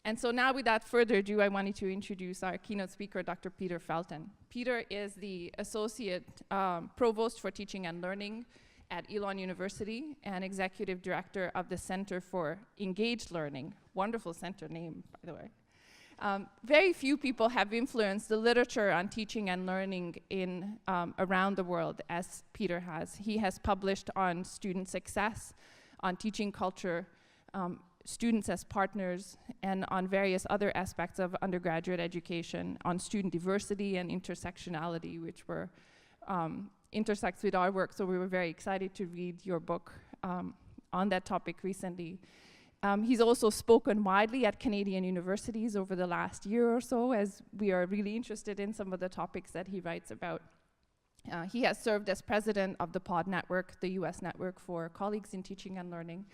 And so now, without further ado, I wanted to introduce our keynote speaker, Dr. Peter Felten. Peter is the Associate Provost for Teaching and Learning at Elon University and Executive Director of the Center for Engaged Learning. Wonderful center name, by the way. Very few people have influenced the literature on teaching and learning in around the world as Peter has. He has published on student success, on teaching culture, students as partners, and on various other aspects of undergraduate education, on student diversity and intersectionality, which were intersects with our work. So we were very excited to read your book on that topic recently. He's also spoken widely at Canadian universities over the last year or so, as we are really interested in some of the topics that he writes about. He has served as president of the POD Network, the US network for colleagues in teaching and learning,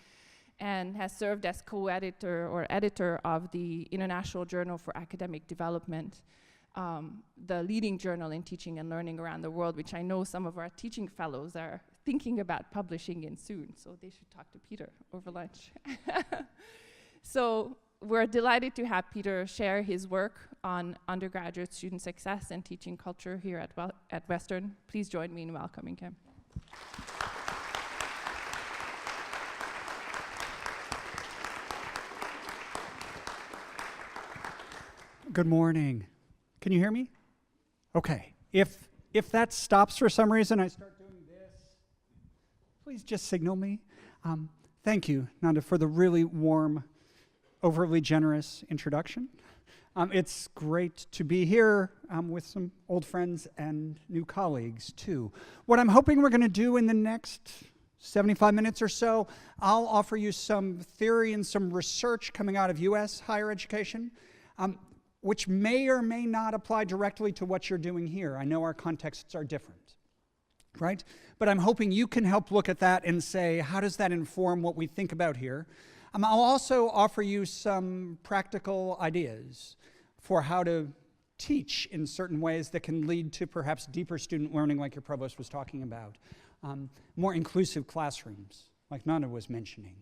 and has served as co-editor or editor of the International Journal for Academic Development, the leading journal in teaching and learning around the world, which I know some of our teaching fellows are thinking about publishing in soon, so they should talk to Peter over lunch. So we're delighted to have Peter share his work on undergraduate student success and teaching culture here at Western. Please join me in welcoming him. Good morning. Can you hear me? Okay. If that stops for some reason, I start doing this, please just signal me. Thank you, Nanda, for the really warm, overly generous introduction. It's great to be here with some old friends and new colleagues, too. What I'm hoping we're going to do in the next 75 minutes or so, I'll offer you some theory and some research coming out of US higher education, which may or may not apply directly to what you're doing here. I know our contexts are different, right? But I'm hoping you can help look at that and say, how does that inform what we think about here? I'll also offer you some practical ideas for how to teach in certain ways that can lead to perhaps deeper student learning, like your provost was talking about, more inclusive classrooms, like Nanda was mentioning.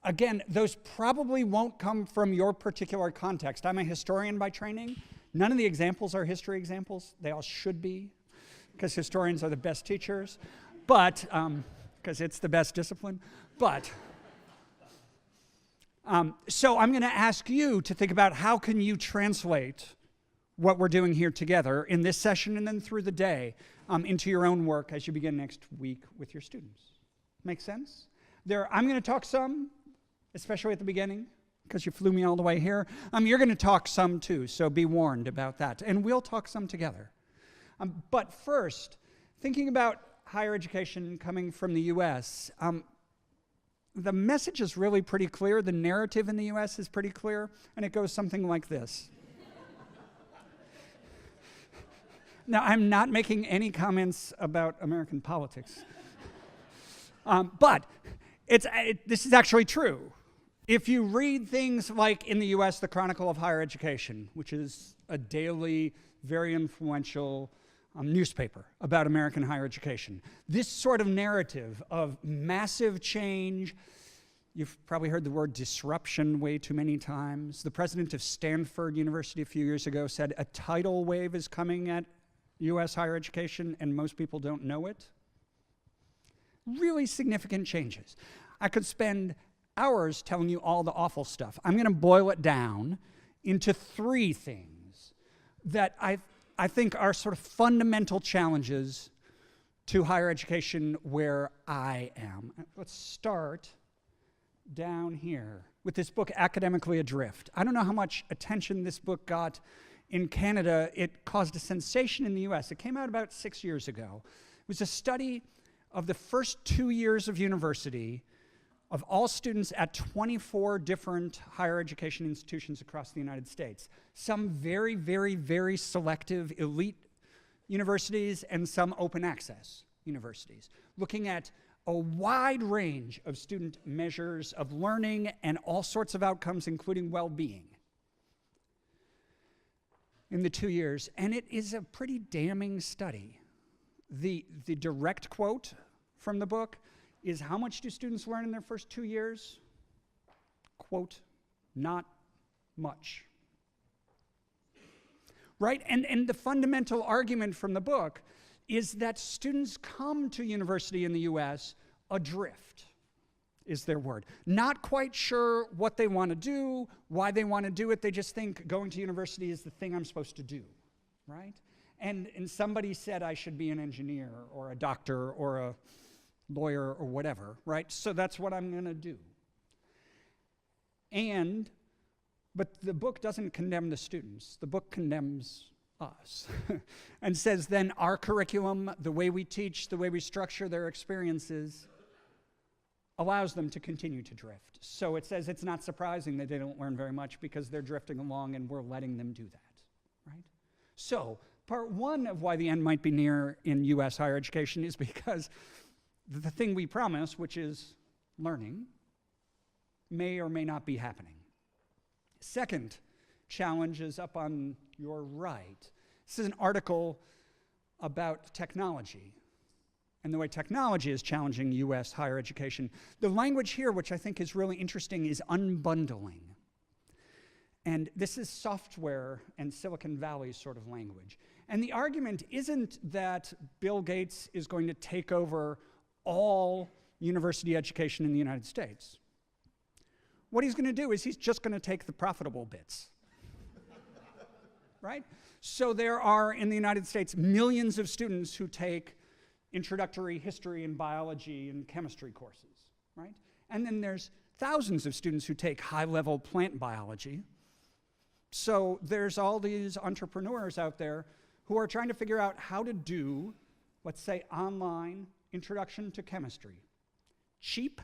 Again, those probably won't come from your particular context. I'm a historian by training. None of the examples are history examples. They all should be, because historians are the best teachers, but, because it's the best discipline. But, so I'm going to ask you to think about how can you translate what we're doing here together in this session and then through the day into your own work as you begin next week with your students. Make sense? I'm going to talk some, especially at the beginning, because you flew me all the way here. You're going to talk some too, so be warned about that. And we'll talk some together. But first, thinking about higher education coming from the US, the message is really pretty clear. The narrative in the US is pretty clear, and it goes something like this. Now, I'm not making any comments about American politics, but this is actually true. If you read things like in the US, the Chronicle of Higher Education, which is a daily, very influential newspaper about American higher education, this sort of narrative of massive change, you've probably heard the word disruption way too many times. The president of Stanford University a few years ago said a tidal wave is coming at US higher education and most people don't know it. Really significant changes. I could spend hours telling you all the awful stuff. I'm going to boil it down into three things that I think are sort of fundamental challenges to higher education where I am. Let's start down here with this book, Academically Adrift. I don't know how much attention this book got in Canada. It caused a sensation in the US. It came out about 6 years ago. It was a study of the first 2 years of university of all students at 24 different higher education institutions across the United States. Some very, very, very selective elite universities and some open access universities, looking at a wide range of student measures of learning and all sorts of outcomes, including well-being, in the 2 years. And it is a pretty damning study. The direct quote from the book is, how much do students learn in their first 2 years? Quote, not much. Right? And the fundamental argument from the book is that students come to university in the US adrift, is their word. Not quite sure what they want to do, why they want to do it. They just think going to university is the thing I'm supposed to do, right? And somebody said I should be an engineer or a doctor or a lawyer or whatever, right? So that's what I'm going to do. But the book doesn't condemn the students. The book condemns us and says then our curriculum, the way we teach, the way we structure their experiences, allows them to continue to drift. So it says it's not surprising that they don't learn very much because they're drifting along and we're letting them do that, right? So part one of why the end might be near in US higher education is because the thing we promise, which is learning, may or may not be happening. Second challenge is up on your right. This is an article about technology and the way technology is challenging US higher education. The language here, which I think is really interesting, is unbundling. And this is software and Silicon Valley sort of language. And the argument isn't that Bill Gates is going to take over all university education in the United States. What he's going to do is he's just going to take the profitable bits, right? So there are, in the United States, millions of students who take introductory history and biology and chemistry courses, right? And then there's thousands of students who take high-level plant biology. So there's all these entrepreneurs out there who are trying to figure out how to do, let's say, online introduction to chemistry. Cheap,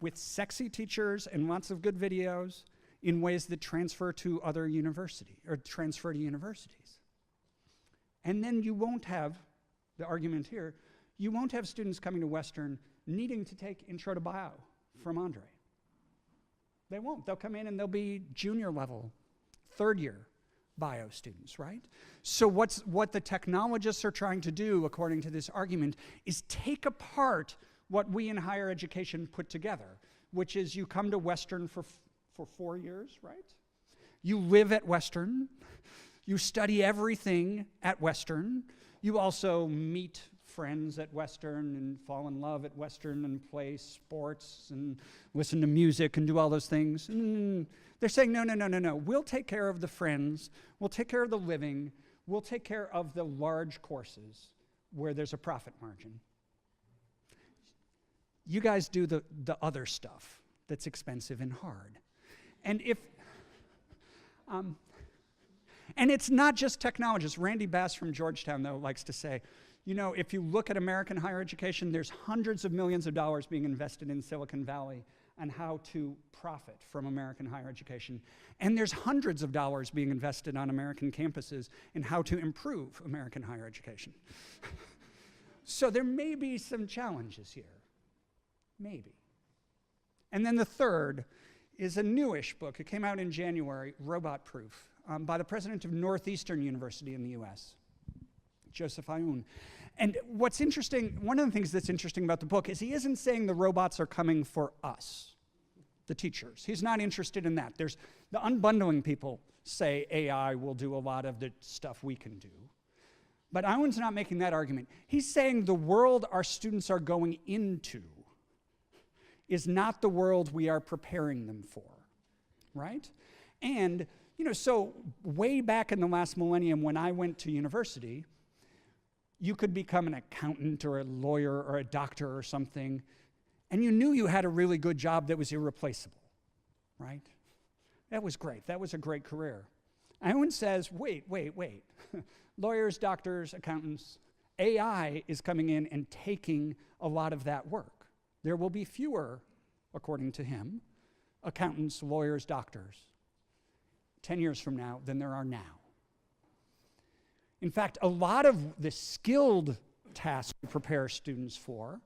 with sexy teachers and lots of good videos in ways that transfer to other universities, or transfer to universities. And then you won't have, the argument here, you won't have students coming to Western needing to take Intro to Bio from Andre. They won't. They'll come in and they'll be junior level, third year bio students, right? So what the technologists are trying to do, according to this argument, is take apart what we in higher education put together, which is you come to Western for 4 years, right? You live at Western. You study everything at Western. You also meet friends at Western and fall in love at Western and play sports and listen to music and do all those things. And they're saying, no. We'll take care of the friends. We'll take care of the living. We'll take care of the large courses where there's a profit margin. You guys do the other stuff that's expensive and hard. And and it's not just technologists. Randy Bass from Georgetown, though, likes to say, you know, if you look at American higher education, there's hundreds of millions of dollars being invested in Silicon Valley on how to profit from American higher education. And there's hundreds of dollars being invested on American campuses in how to improve American higher education. So there may be some challenges here. Maybe. And then the third is a newish book. It came out in January, Robot Proof, by the president of Northeastern University in the US, Joseph Aoun. And what's interesting, one of the things that's interesting about the book is he isn't saying the robots are coming for us, the teachers. He's not interested in that. There's the unbundling people say AI will do a lot of the stuff we can do. But Aoun's not making that argument. He's saying the world our students are going into is not the world we are preparing them for, right? And, you know, so way back in the last millennium when I went to university, you could become an accountant or a lawyer or a doctor or something, and you knew you had a really good job that was irreplaceable, right? That was great. That was a great career. Aoun says, wait. Lawyers, doctors, accountants, AI is coming in and taking a lot of that work. There will be fewer, according to him, accountants, lawyers, doctors, 10 years from now than there are now. In fact, a lot of the skilled tasks we prepare students for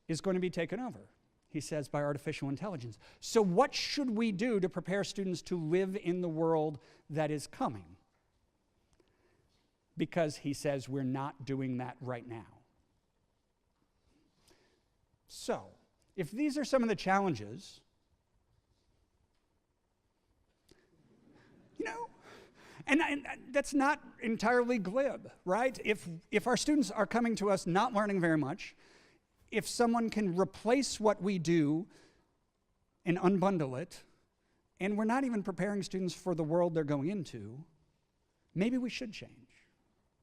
is going to be taken over, he says, by artificial intelligence. So what should we do to prepare students to live in the world that is coming? Because he says we're not doing that right now. So, if these are some of the challenges, And that's not entirely glib, right? If our students are coming to us not learning very much, if someone can replace what we do and unbundle it, and we're not even preparing students for the world they're going into, maybe we should change.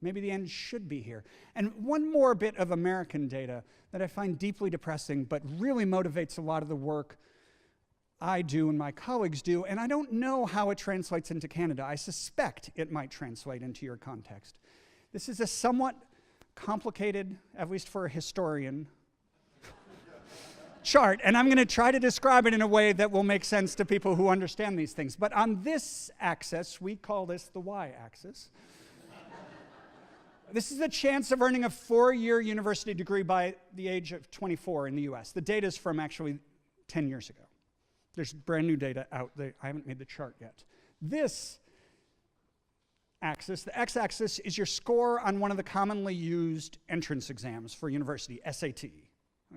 Maybe the end should be here. And one more bit of American data that I find deeply depressing, but really motivates a lot of the work I do and my colleagues do, and I don't know how it translates into Canada. I suspect it might translate into your context. This is a somewhat complicated, at least for a historian, chart, and I'm going to try to describe it in a way that will make sense to people who understand these things. But on this axis, we call this the y-axis. This is the chance of earning a 4-year university degree by the age of 24 in the US. The data is from actually 10 years ago. There's brand new data out there. I haven't made the chart yet. This axis, the x-axis, is your score on one of the commonly used entrance exams for university, SAT,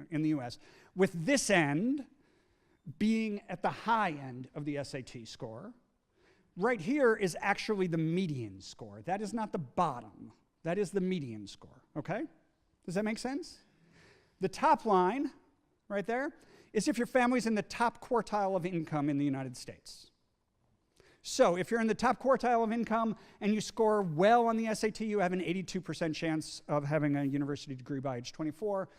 in the US, with this end being at the high end of the SAT score. Right here is actually the median score. That is not the bottom. That is the median score, okay? Does that make sense? The top line, right there, is if your family's in the top quartile of income in the United States. So if you're in the top quartile of income and you score well on the SAT, you have an 82% chance of having a university degree by age 24.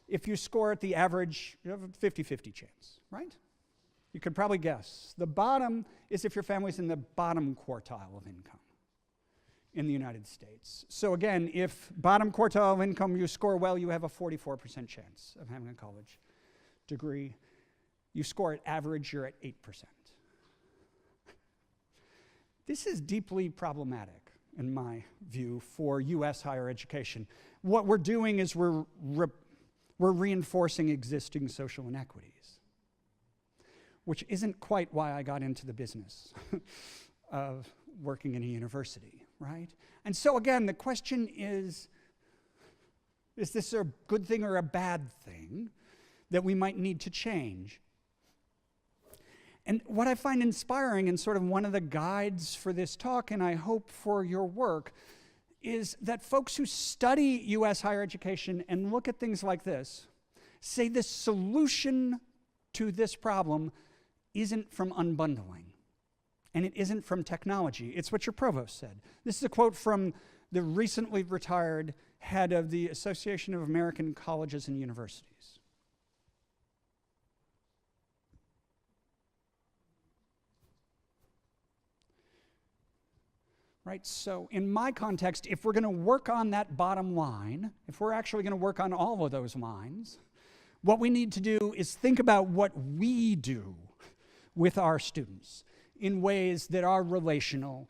If you score at the average, you have a 50-50 chance, right? You could probably guess. The bottom is if your family's in the bottom quartile of income in the United States. So again, if bottom quartile of income you score well, you have a 44% chance of having a college degree. You score at average, you're at 8%. This is deeply problematic, in my view, for US higher education. What we're doing is we're reinforcing existing social inequities, which isn't quite why I got into the business of working in a university, right? And so again, the question is this a good thing or a bad thing that we might need to change? And what I find inspiring and sort of one of the guides for this talk, and I hope for your work, is that folks who study US higher education and look at things like this say the solution to this problem isn't from unbundling, and it isn't from technology. It's what your provost said. This is a quote from the recently retired head of the Association of American Colleges and Universities. Right, so in my context, if we're going to work on that bottom line, if we're actually going to work on all of those lines, what we need to do is think about what we do with our students in ways that are relational,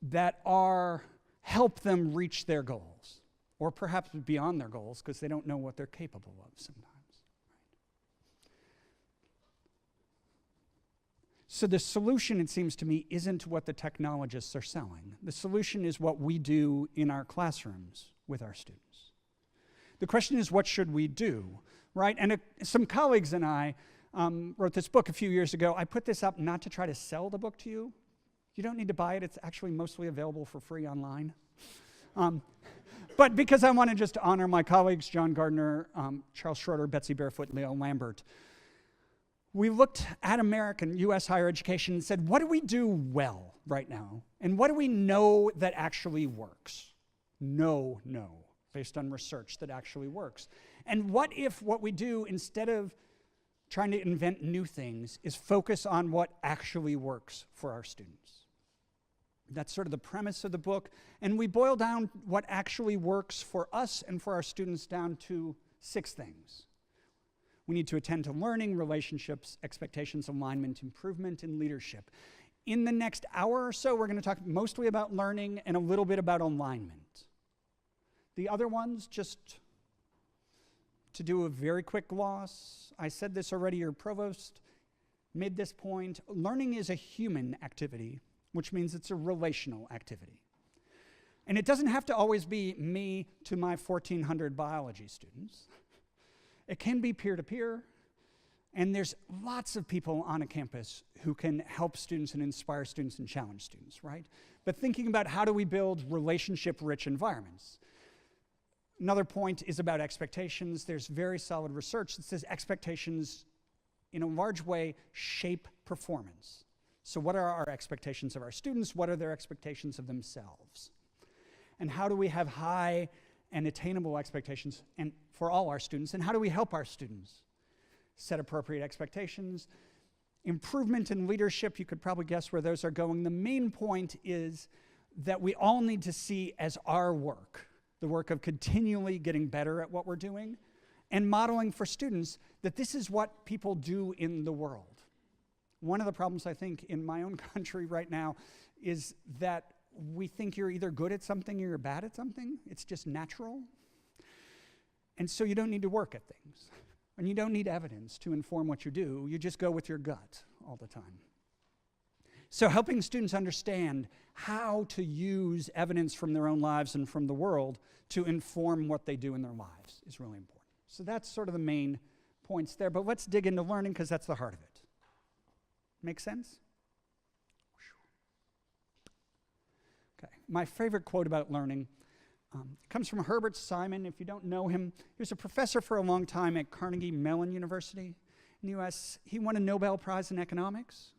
that are help them reach their goals, or perhaps beyond their goals because they don't know what they're capable of sometimes. So the solution, it seems to me, isn't what the technologists are selling. The solution is what we do in our classrooms with our students. The question is, what should we do, right? And some colleagues and I wrote this book a few years ago. I put this up not to try to sell the book to you. You don't need to buy it. It's actually mostly available for free online. But because I want to just honor my colleagues, John Gardner, Charles Schroeder, Betsy Barefoot, Leo Lambert, we looked at American US higher education and said, what do we do well right now? And what do we know that actually works? No, based on research that actually works. And what if what we do, instead of trying to invent new things, is focus on what actually works for our students? That's sort of the premise of the book. And we boil down what actually works for us and for our students down to 6 things. We need to attend to learning, relationships, expectations, alignment, improvement, and leadership. In the next hour or so, we're going to talk mostly about learning and a little bit about alignment. The other ones, just to do a very quick gloss, I said this already, your provost made this point. Learning is a human activity, which means it's a relational activity. And it doesn't have to always be me to my 1,400 biology students. It can be peer-to-peer, And there's lots of people on a campus who can help students and inspire students and challenge students, right? But thinking about how do we build relationship-rich environments. Another point is about expectations. There's very solid research that says expectations, in a large way, shape performance. So what are our expectations of our students? What are their expectations of themselves? And how do we have high and attainable expectations for all our students? And how do we help our students set appropriate expectations? Improvement in leadership, you could probably guess where those are going. The main point is that we all need to see as our work, the work of continually getting better at what we're doing, and modeling for students that this is what people do in the world. One of the problems I think in my own country right now is that we think you're either good at something or you're bad at something. It's just natural. And so you don't need to work at things. And you don't need evidence to inform what you do. You just go with your gut all the time. So helping students understand how to use evidence from their own lives and from the world to inform what they do in their lives is really important. So that's sort of the main points there. But let's dig into learning because that's the heart of it. Make sense? Okay. My favorite quote about learning comes from Herbert Simon. If you don't know him, he was a professor for a long time at Carnegie Mellon University in the US. He won a Nobel Prize in economics.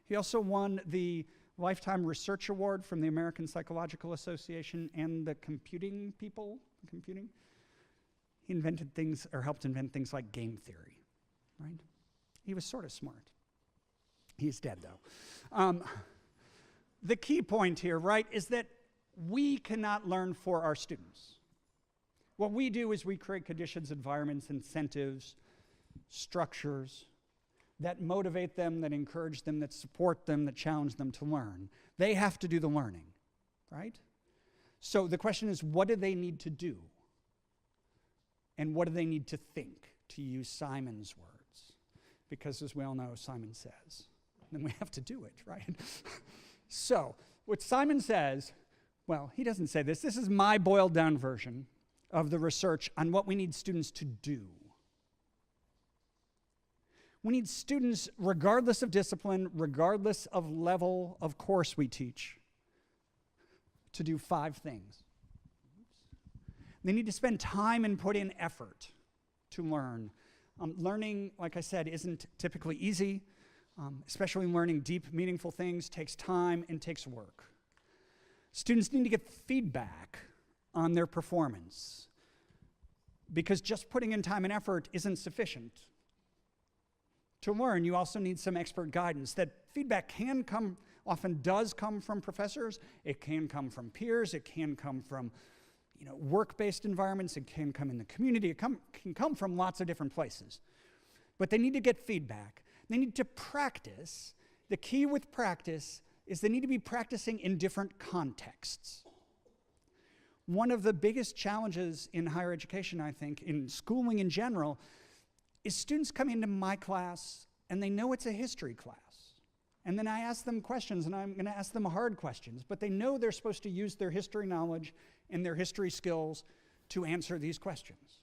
He also won the Lifetime Research Award from the American Psychological Association and the computing people. He invented things, or helped invent things like game theory, right? He was sort of smart. He's dead, though. The key point here, right, is that we cannot learn for our students. What we do is we create conditions, environments, incentives, structures that motivate them, that encourage them, that support them, that challenge them to learn. They have to do the learning, right? So the question is, what do they need to do? And what do they need to think, to use Simon's words? Because as we all know, Simon says, then we have to do it, right? So what Simon says, well, he doesn't say this. This is my boiled down version of the research on what we need students to do. We need students, regardless of discipline, regardless of level of course we teach, to do 5 things. They need to spend time and put in effort to learn. Learning, like I said, isn't typically easy, especially learning deep, meaningful things takes time and takes work. Students need to get feedback on their performance because just putting in time and effort isn't sufficient. To learn, you also need some expert guidance. That feedback often does come from professors. It can come from peers. It can come from work-based environments. It can come in the community. It can come from lots of different places. But they need to get feedback. They need to practice. The key with practice is they need to be practicing in different contexts. One of the biggest challenges in higher education, I think, in schooling in general, is students come into my class and they know it's a history class. And then I ask them questions, and I'm going to ask them hard questions, but they know they're supposed to use their history knowledge and their history skills to answer these questions,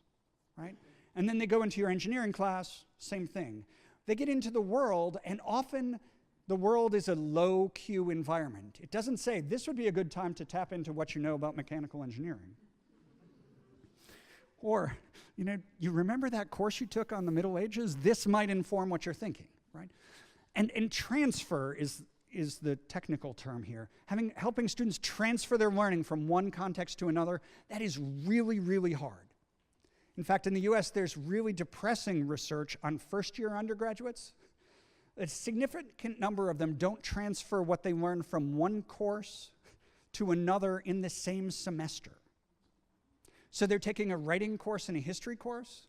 right? And then they go into your engineering class, same thing. They get into the world, and often the world is a low Q environment. It doesn't say, this would be a good time to tap into what you know about mechanical engineering. Or, you remember that course you took on the Middle Ages? This might inform what you're thinking, right? And transfer is the technical term here. Helping students transfer their learning from one context to another, that is really, really hard. In fact, in the US, there's really depressing research on first-year undergraduates. A significant number of them don't transfer what they learn from one course to another in the same semester. So they're taking a writing course and a history course.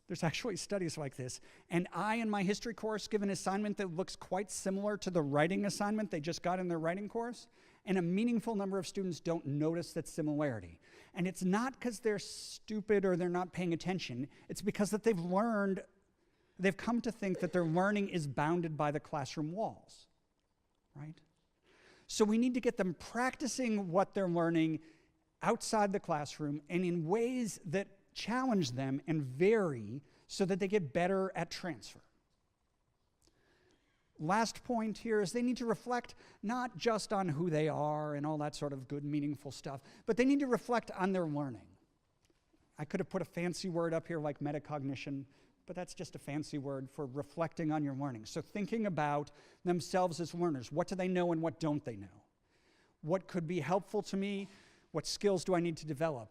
There's actually studies like this. And I, in my history course, give an assignment that looks quite similar to the writing assignment they just got in their writing course, and a meaningful number of students don't notice that similarity. And it's not because they're stupid or they're not paying attention. It's because that they've come to think that their learning is bounded by the classroom walls, right? So we need to get them practicing what they're learning outside the classroom and in ways that challenge them and vary so that they get better at transfer. Last point here is they need to reflect not just on who they are and all that sort of good, meaningful stuff, but they need to reflect on their learning. I could have put a fancy word up here like metacognition, but that's just a fancy word for reflecting on your learning. So thinking about themselves as learners. What do they know and what don't they know? What could be helpful to me? What skills do I need to develop?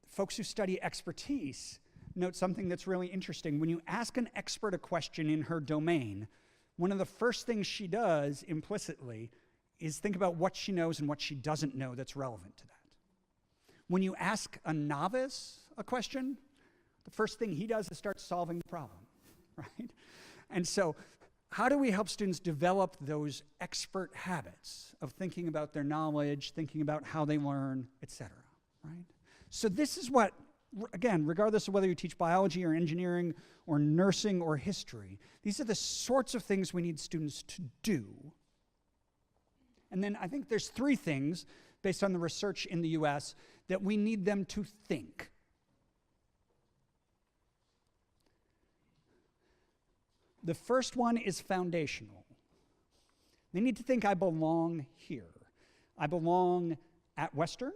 Folks who study expertise note something that's really interesting. When you ask an expert a question in her domain, one of the first things she does implicitly is think about what she knows and what she doesn't know that's relevant to that. When you ask a novice a question, the first thing he does is start solving the problem, right? And so how do we help students develop those expert habits of thinking about their knowledge, thinking about how they learn, et cetera, right? So this is what, again, regardless of whether you teach biology or engineering or nursing or history, these are the sorts of things we need students to do. And then I think there's 3 things, based on the research in the US, that we need them to think. The first one is foundational. They need to think, I belong here. I belong at Western.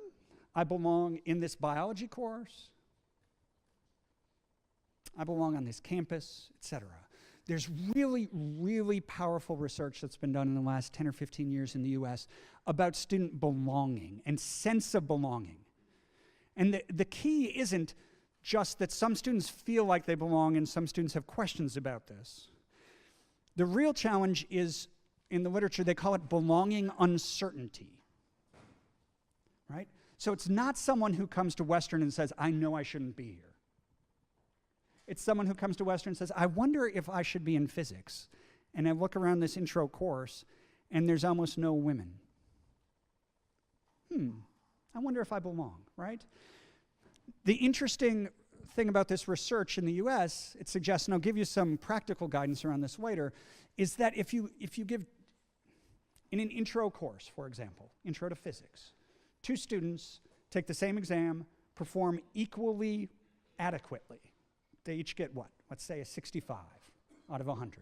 I belong in this biology course. I belong on this campus, etc. There's really, really powerful research that's been done in the last 10 or 15 years in the US about student belonging and sense of belonging. And the key isn't just that some students feel like they belong and some students have questions about this. The real challenge is, in the literature, they call it belonging uncertainty, right? So it's not someone who comes to Western and says, I know I shouldn't be here. It's someone who comes to Western and says, I wonder if I should be in physics. And I look around this intro course, and there's almost no women. I wonder if I belong, right? The interesting thing about this research in the US, it suggests, and I'll give you some practical guidance around this later, is that if you give, in an intro course, for example, intro to physics, 2 students take the same exam, perform equally adequately. They each get what? Let's say a 65 out of 100.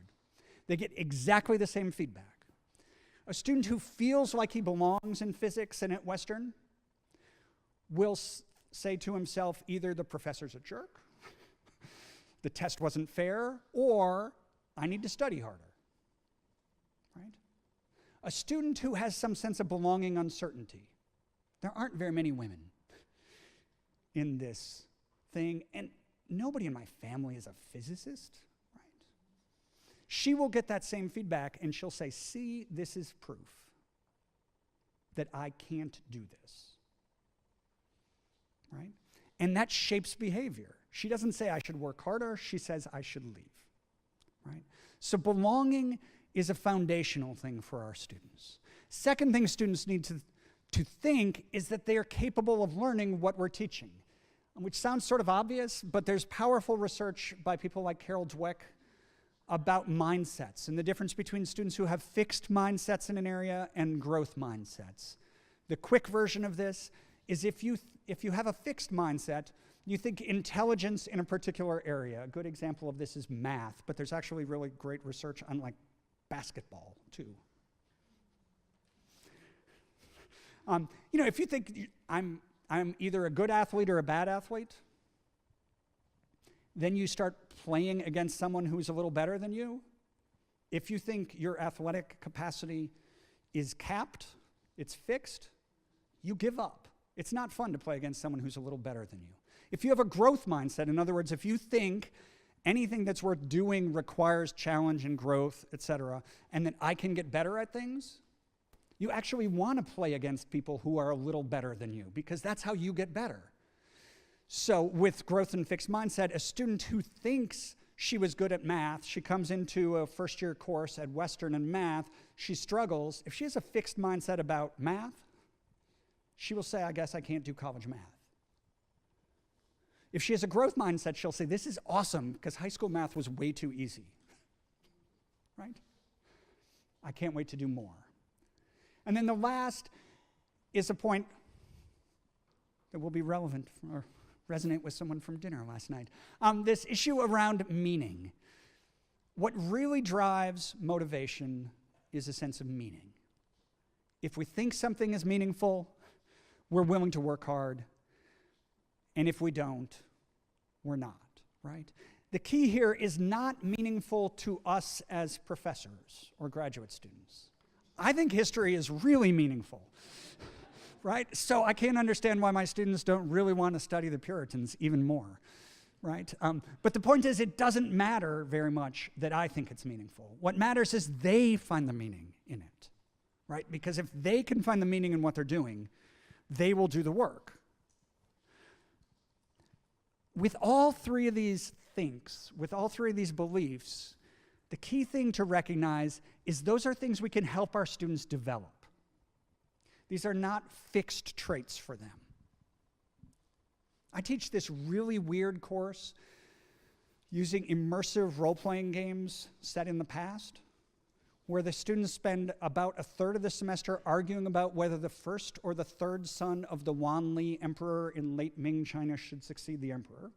They get exactly the same feedback. A student who feels like he belongs in physics and at Western will say to himself, either the professor's a jerk, the test wasn't fair, or I need to study harder, right? A student who has some sense of belonging uncertainty. There aren't very many women in this thing, and nobody in my family is a physicist, right? She will get that same feedback, and she'll say, see, this is proof that I can't do this. Right? And that shapes behavior. She doesn't say I should work harder, she says I should leave. Right? So belonging is a foundational thing for our students. Second thing students need to think is that they are capable of learning what we're teaching, which sounds sort of obvious, but there's powerful research by people like Carol Dweck about mindsets and the difference between students who have fixed mindsets in an area and growth mindsets. The quick version of this is if you have a fixed mindset, you think intelligence in a particular area. A good example of this is math, but there's actually really great research on like basketball too. If you think I'm either a good athlete or a bad athlete, then you start playing against someone who's a little better than you. If you think your athletic capacity is capped, it's fixed, you give up. It's not fun to play against someone who's a little better than you. If you have a growth mindset, in other words, if you think anything that's worth doing requires challenge and growth, etc., and that I can get better at things, you actually want to play against people who are a little better than you, because that's how you get better. So with growth and fixed mindset, a student who thinks she was good at math, she comes into a first-year course at Western in math, she struggles. If she has a fixed mindset about math, she will say, I guess I can't do college math. If she has a growth mindset, she'll say, this is awesome because high school math was way too easy, right? I can't wait to do more. And then the last is a point that will be relevant for resonate with someone from dinner last night. This issue around meaning. What really drives motivation is a sense of meaning. If we think something is meaningful, we're willing to work hard. And if we don't, we're not, right? The key here is not meaningful to us as professors or graduate students. I think history is really meaningful, right? So I can't understand why my students don't really want to study the Puritans even more, right? But the point is, it doesn't matter very much that I think it's meaningful. What matters is they find the meaning in it, right? Because if they can find the meaning in what they're doing, they will do the work. With all three of these with all three of these beliefs, the key thing to recognize is those are things we can help our students develop. These are not fixed traits for them. I teach this really weird course using immersive role-playing games set in the past, where the students spend about a third of the semester arguing about whether the first or the third son of the Wanli emperor in late Ming China should succeed the emperor.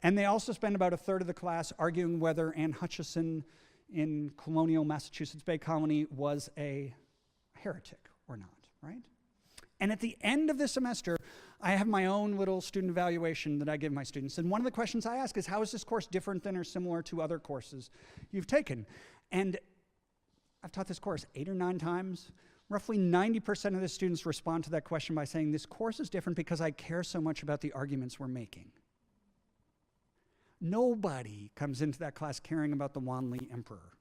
And they also spend about a third of the class arguing whether Anne Hutchinson in colonial Massachusetts Bay Colony was a heretic or not, right? And at the end of the semester, I have my own little student evaluation that I give my students. And one of the questions I ask is, how is this course different than or similar to other courses you've taken? And I've taught this course 8 or 9 times. Roughly 90% of the students respond to that question by saying, this course is different because I care so much about the arguments we're making. Nobody comes into that class caring about the Wanli emperor.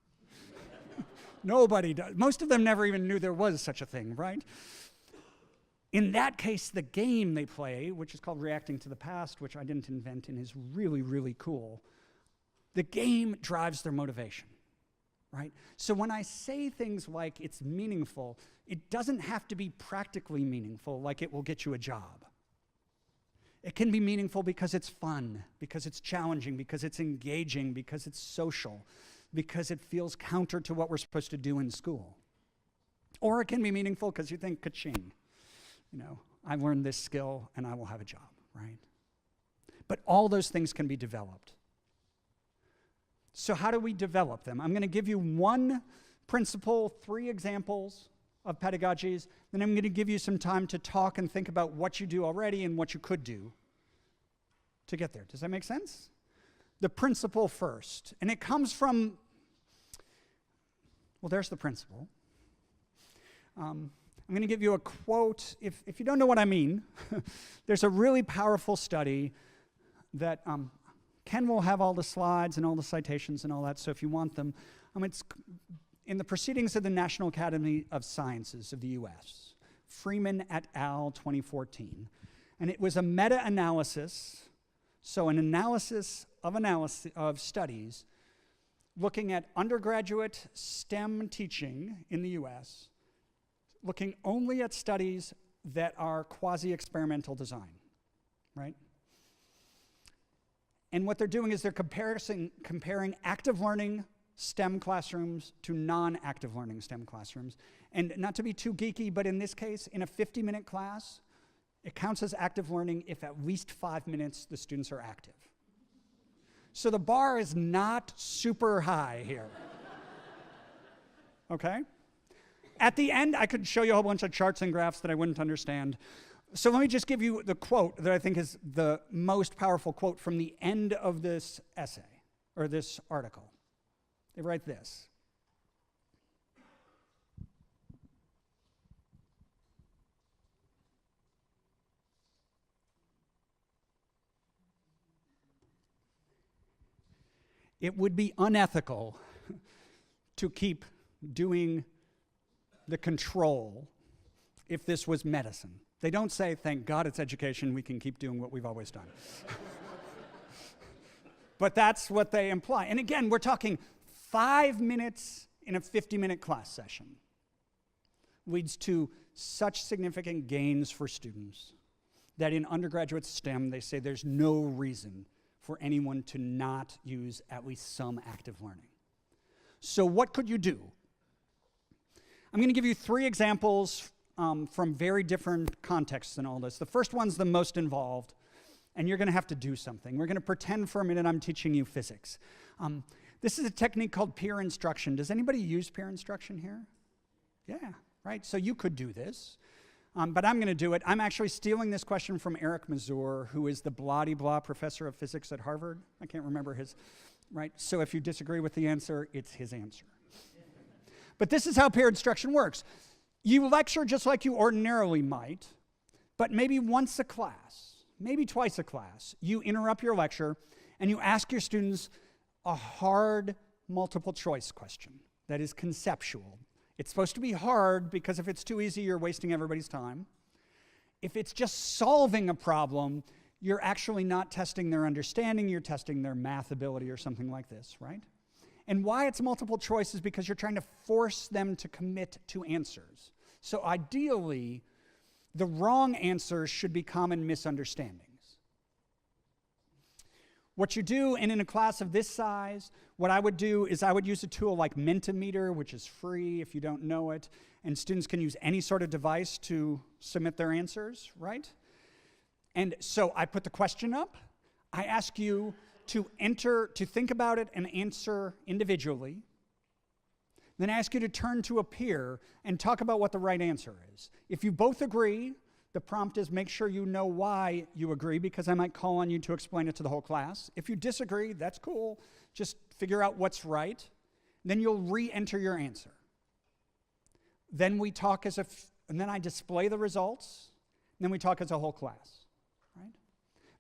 Nobody does. Most of them never even knew there was such a thing, right? In that case, the game they play, which is called Reacting to the Past, which I didn't invent and is really, really cool, the game drives their motivation, right? So when I say things like it's meaningful, it doesn't have to be practically meaningful, like it will get you a job. It can be meaningful because it's fun, because it's challenging, because it's engaging, because it's social, because it feels counter to what we're supposed to do in school. Or it can be meaningful because you think, ka-ching, I've learned this skill and I will have a job, right? But all those things can be developed. So how do we develop them? I'm going to give you one principle, 3 examples of pedagogies, then I'm going to give you some time to talk and think about what you do already and what you could do to get there. Does that make sense? The principle first. And it comes from, well, there's the principle. I'm going to give you a quote. If you don't know what I mean, there's a really powerful study that Ken will have all the slides and all the citations and all that, so if you want them. It's in the Proceedings of the National Academy of Sciences of the U.S., Freeman et al., 2014. And it was a meta-analysis, so an analysis of studies looking at undergraduate STEM teaching in the U.S., looking only at studies that are quasi-experimental design, right? And what they're doing is they're comparing active learning STEM classrooms to non-active learning STEM classrooms. And not to be too geeky, but in this case, in a 50-minute class, it counts as active learning if at least 5 minutes the students are active. So the bar is not super high here. Okay? At the end, I could show you a whole bunch of charts and graphs that I wouldn't understand. So let me just give you the quote that I think is the most powerful quote from the end of this essay, or this article. They write this. It would be unethical to keep doing the control if this was medicine. They don't say, thank God it's education, we can keep doing what we've always done. But that's what they imply. And again, we're talking 5 minutes in a 50-minute class session leads to such significant gains for students that in undergraduate STEM, they say there's no reason for anyone to not use at least some active learning. So what could you do? I'm going to give you 3 examples from very different contexts in all this. The first one's the most involved. and you're going to have to do something. We're going to pretend for a minute I'm teaching you physics. This is a technique called peer instruction. Does anybody use peer instruction here? Yeah, right? So you could do this, but I'm going to do it. I'm actually stealing this question from Eric Mazur, who is the blah-de-blah professor of physics at Harvard. I can't remember his, right? So if you disagree with the answer, it's his answer. But this is how peer instruction works. You lecture just like you ordinarily might, but maybe once a class, maybe twice a class, you interrupt your lecture and you ask your students a hard multiple choice question that is conceptual. It's supposed to be hard because if it's too easy, you're wasting everybody's time. If it's just solving a problem, you're actually not testing their understanding, you're testing their math ability or something like this, right? And why it's multiple choice is because you're trying to force them to commit to answers. So ideally, the wrong answers should be common misunderstandings. What you do, and in a class of this size, what I would do is I would use a tool like Mentimeter, which is free if you don't know it, and students can use any sort of device to submit their answers, right? And so I put the question up. I ask you to think about it and answer individually. Then I ask you to turn to a peer and talk about what the right answer is. If you both agree, the prompt is make sure you know why you agree, because I might call on you to explain it to the whole class. If you disagree, that's cool. Just figure out what's right. Then you'll re-enter your answer. Then we talk and then I display the results. And then we talk as a whole class, right?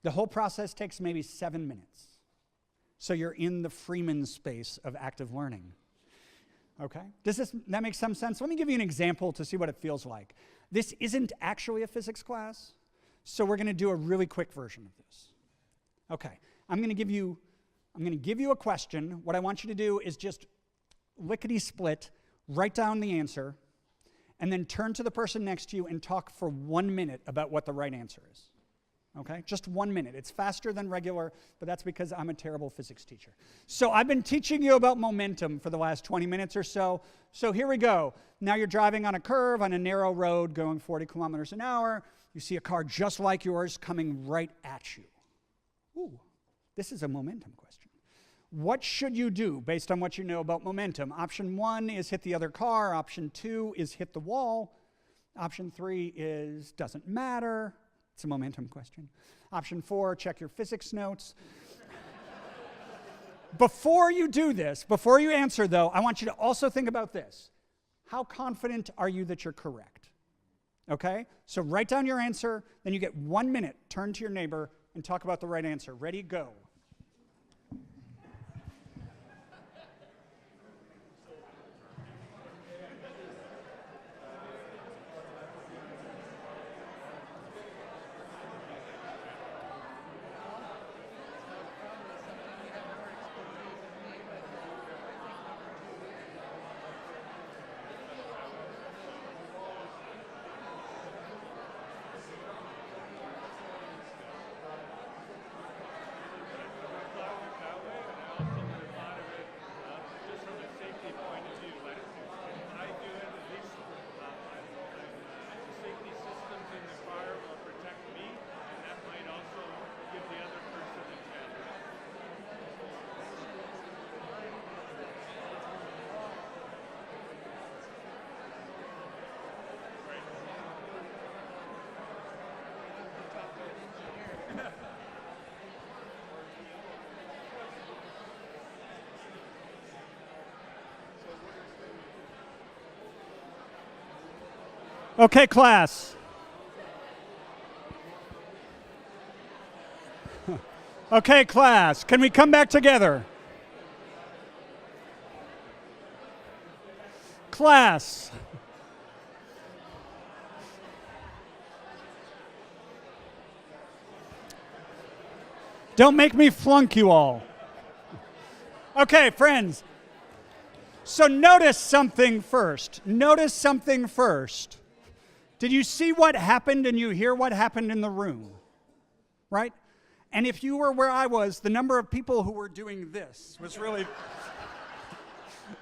The whole process takes maybe 7 minutes. So you're in the Freeman space of active learning. Okay? That make some sense? Let me give you an example to see what it feels like. This isn't actually a physics class, so we're going to do a really quick version of this. Okay, I'm going to give you a question. What I want you to do is just lickety-split, write down the answer, and then turn to the person next to you and talk for 1 minute about what the right answer is. Okay, just 1 minute. It's faster than regular, but that's because I'm a terrible physics teacher. So I've been teaching you about momentum for the last 20 minutes or so. So here we go. Now you're driving on a curve on a narrow road going 40 kilometers an hour. You see a car just like yours coming right at you. Ooh, this is a momentum question. What should you do based on what you know about momentum? Option 1 is hit the other car. Option 2 is hit the wall. Option 3 is doesn't matter. It's a momentum question. Option 4, check your physics notes. Before you do this, before you answer though, I want you to also think about this. How confident are you that you're correct? Okay? So write down your answer, then you get 1 minute, turn to your neighbor, and talk about the right answer. Ready, go. Okay, class. Okay, class, can we come back together? Class. Don't make me flunk you all. Okay, friends. So notice something first. Notice something first. Did you see what happened and you hear what happened in the room? Right? And if you were where I was, the number of people who were doing this was really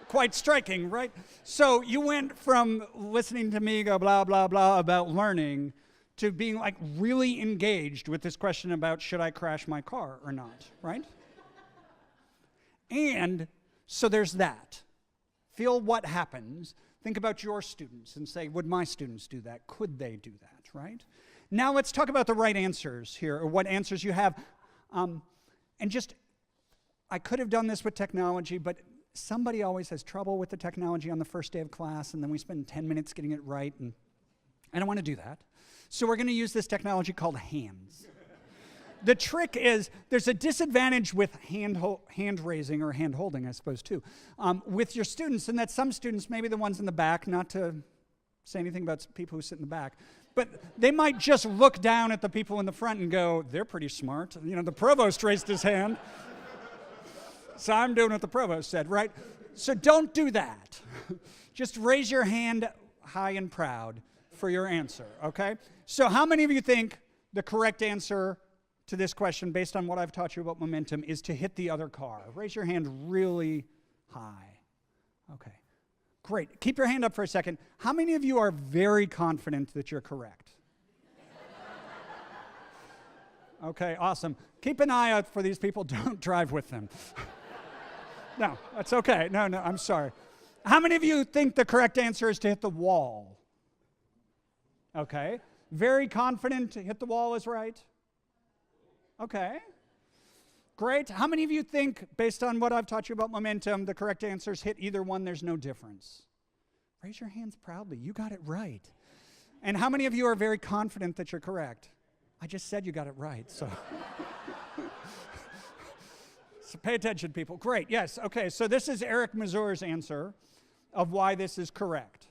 quite striking, right? So you went from listening to me go blah, blah, blah about learning to being like really engaged with this question about should I crash my car or not, right? And so there's that. Feel what happens. Think about your students and say, would my students do that? Could they do that, right? Now let's talk about the right answers here, or what answers you have. I could have done this with technology, but somebody always has trouble with the technology on the first day of class, and then we spend 10 minutes getting it right, and I don't want to do that. So we're going to use this technology called hands. The trick is there's a disadvantage with hand raising, or hand holding, I suppose, too, with your students, and that some students, maybe the ones in the back, not to say anything about people who sit in the back, but they might just look down at the people in the front and go, they're pretty smart. You know, the provost raised his hand, so I'm doing what the provost said, right? So don't do that. Just raise your hand high and proud for your answer, okay? So how many of you think the correct answer to this question, based on what I've taught you about momentum, is to hit the other car? Raise your hand really high. Okay, great. Keep your hand up for a second. How many of you are very confident that you're correct? Okay, awesome. Keep an eye out for these people. Don't drive with them. No, that's okay. No, I'm sorry. How many of you think the correct answer is to hit the wall? Okay. Very confident to hit the wall is right? Okay. Great. How many of you think, based on what I've taught you about momentum, the correct answer is hit either one, there's no difference? Raise your hands proudly. You got it right. And how many of you are very confident that you're correct? I just said you got it right, so. So pay attention, people. Great. Yes. Okay. So this is Eric Mazur's answer of why this is correct.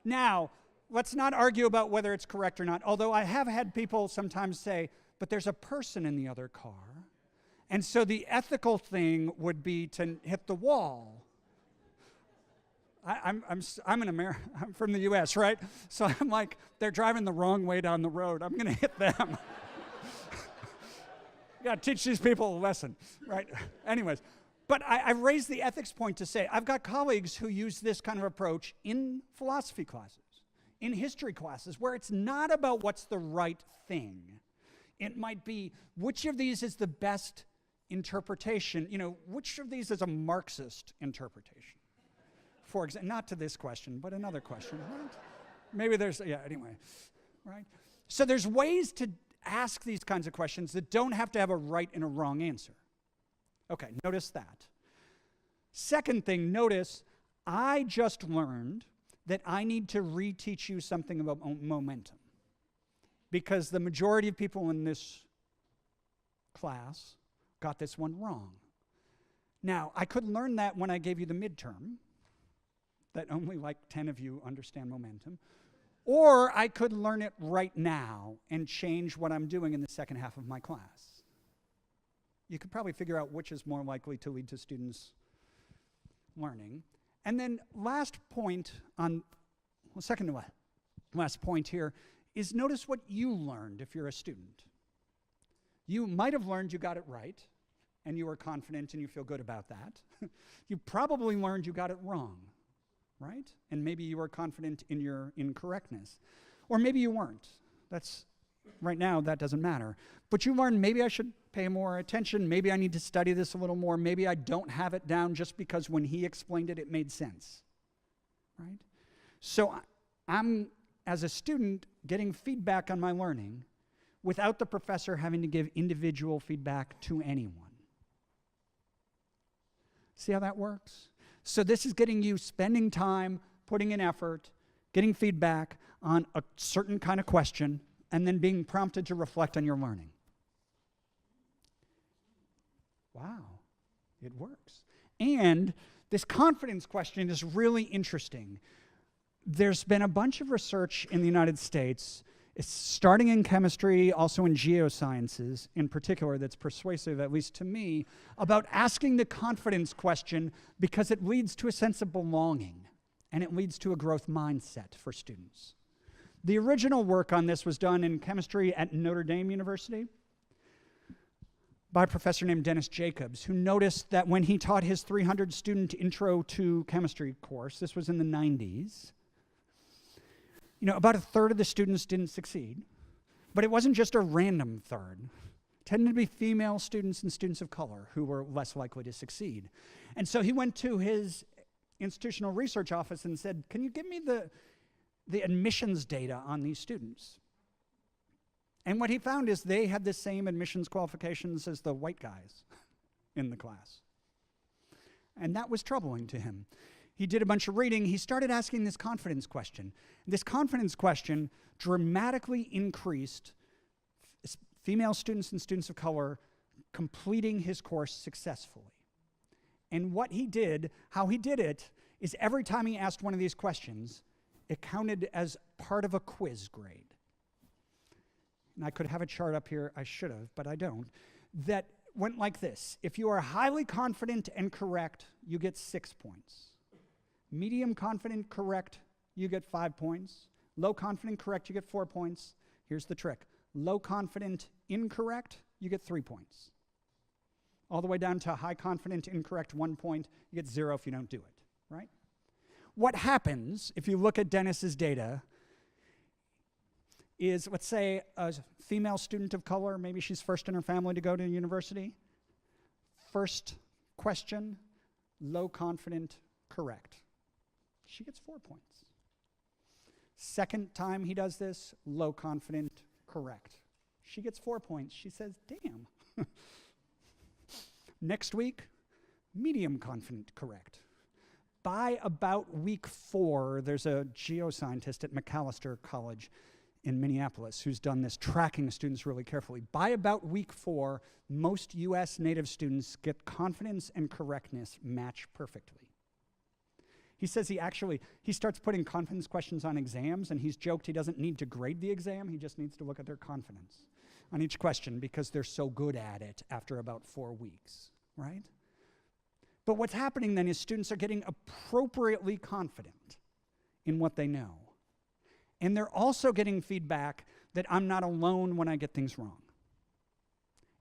Now, let's not argue about whether it's correct or not, although I have had people sometimes say, but there's a person in the other car, and so the ethical thing would be to hit the wall. I'm from the U.S., right? So I'm like, they're driving the wrong way down the road. I'm going to hit them. Got to teach these people a lesson, right? Anyways, but I raised the ethics point to say I've got colleagues who use this kind of approach in philosophy classes, in history classes, where it's not about what's the right thing. It might be, which of these is the best interpretation? You know, which of these is a Marxist interpretation? For example, not to this question, but another question, right? Maybe there's, anyway, right? So there's ways to ask these kinds of questions that don't have to have a right and a wrong answer. Okay, notice that. Second thing, notice I just learned that I need to reteach you something about momentum, because the majority of people in this class got this one wrong. Now, I could learn that when I gave you the midterm, that only like 10 of you understand momentum, or I could learn it right now and change what I'm doing in the second half of my class. You could probably figure out which is more likely to lead to students learning. And then last point here is notice what you learned if you're a student. You might have learned you got it right, and you were confident and you feel good about that. You probably learned you got it wrong, right? And maybe you were confident in your incorrectness. Or maybe you weren't. Right now, that doesn't matter. But you learned maybe I should pay more attention, maybe I need to study this a little more, maybe I don't have it down just because when he explained it, it made sense, right? So I'm, as a student, getting feedback on my learning without the professor having to give individual feedback to anyone. See how that works? So this is getting you spending time, putting in effort, getting feedback on a certain kind of question, and then being prompted to reflect on your learning. Wow, it works. And this confidence question is really interesting. There's been a bunch of research in the United States, starting in chemistry, also in geosciences in particular, that's persuasive, at least to me, about asking the confidence question because it leads to a sense of belonging and it leads to a growth mindset for students. The original work on this was done in chemistry at Notre Dame University by a professor named Dennis Jacobs, who noticed that when he taught his 300-student Intro to Chemistry course, this was in the 90s, about a third of the students didn't succeed, But it wasn't just a random third. It tended to be female students and students of color who were less likely to succeed. And so he went to his institutional research office and said, can you give me the admissions data on these students? And what he found is they had the same admissions qualifications as the white guys in the class. And that was troubling to him. He did a bunch of reading. He started asking this confidence question. This confidence question dramatically increased female students and students of color completing his course successfully. And what he did, how he did it, is every time he asked one of these questions, it counted as part of a quiz grade. And I could have a chart up here, I should have, but I don't, that went like this. If you are highly confident and correct, you get 6 points. Medium confident correct, you get 5 points. Low confident correct, you get 4 points. Here's the trick. Low confident incorrect, you get 3 points. All the way down to high confident incorrect, 1 point, you get 0 if you don't do it, right? What happens if you look at Dennis's data is, let's say, a female student of color, maybe she's first in her family to go to university. First question, low confident, correct. She gets 4 points. Second time he does this, low confident, correct. She gets 4 points. She says, damn. Next week, medium confident, correct. By about week 4, there's a geoscientist at Macalester College in Minneapolis who's done this, tracking students really carefully. By about week 4, most US native students get confidence and correctness match perfectly. He says he starts putting confidence questions on exams, and he's joked he doesn't need to grade the exam, he just needs to look at their confidence on each question because they're so good at it after about 4 weeks, right? But what's happening then is students are getting appropriately confident in what they know. And they're also getting feedback that I'm not alone when I get things wrong.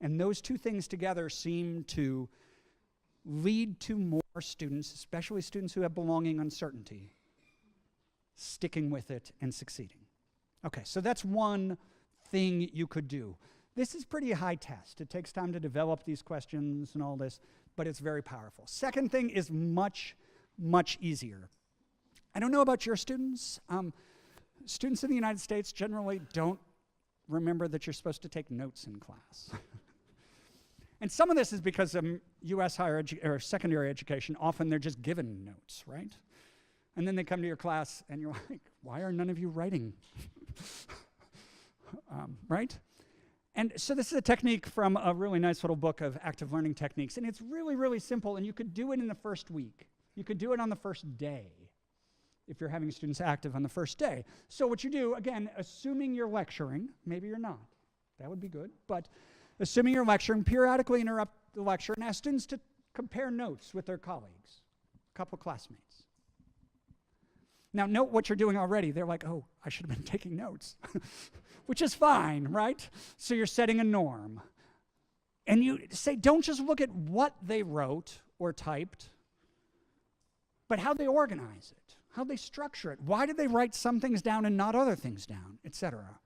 And those two things together seem to lead to more students, especially students who have belonging uncertainty, sticking with it and succeeding. Okay, so that's one thing you could do. This is pretty high test. It takes time to develop these questions and all this, but it's very powerful. Second thing is much, much easier. I don't know about your students. Students in the United States generally don't remember that you're supposed to take notes in class. And some of this is because U.S. higher or secondary education, often they're just given notes, right? And then they come to your class and you're like, why are none of you writing? Right? And so this is a technique from a really nice little book of active learning techniques, and it's really, really simple, and you could do it in the first week. You could do it on the first day if you're having students active on the first day. So what you do, again, assuming you're lecturing, maybe you're not, that would be good, but assuming you're lecturing, periodically interrupt the lecture and ask students to compare notes with their colleagues, a couple classmates. Now, note what you're doing already. They're like, oh, I should have been taking notes, which is fine, right? So you're setting a norm. And you say, don't just look at what they wrote or typed, but how they organize it, how they structure it. Why did they write some things down and not other things down, etc.?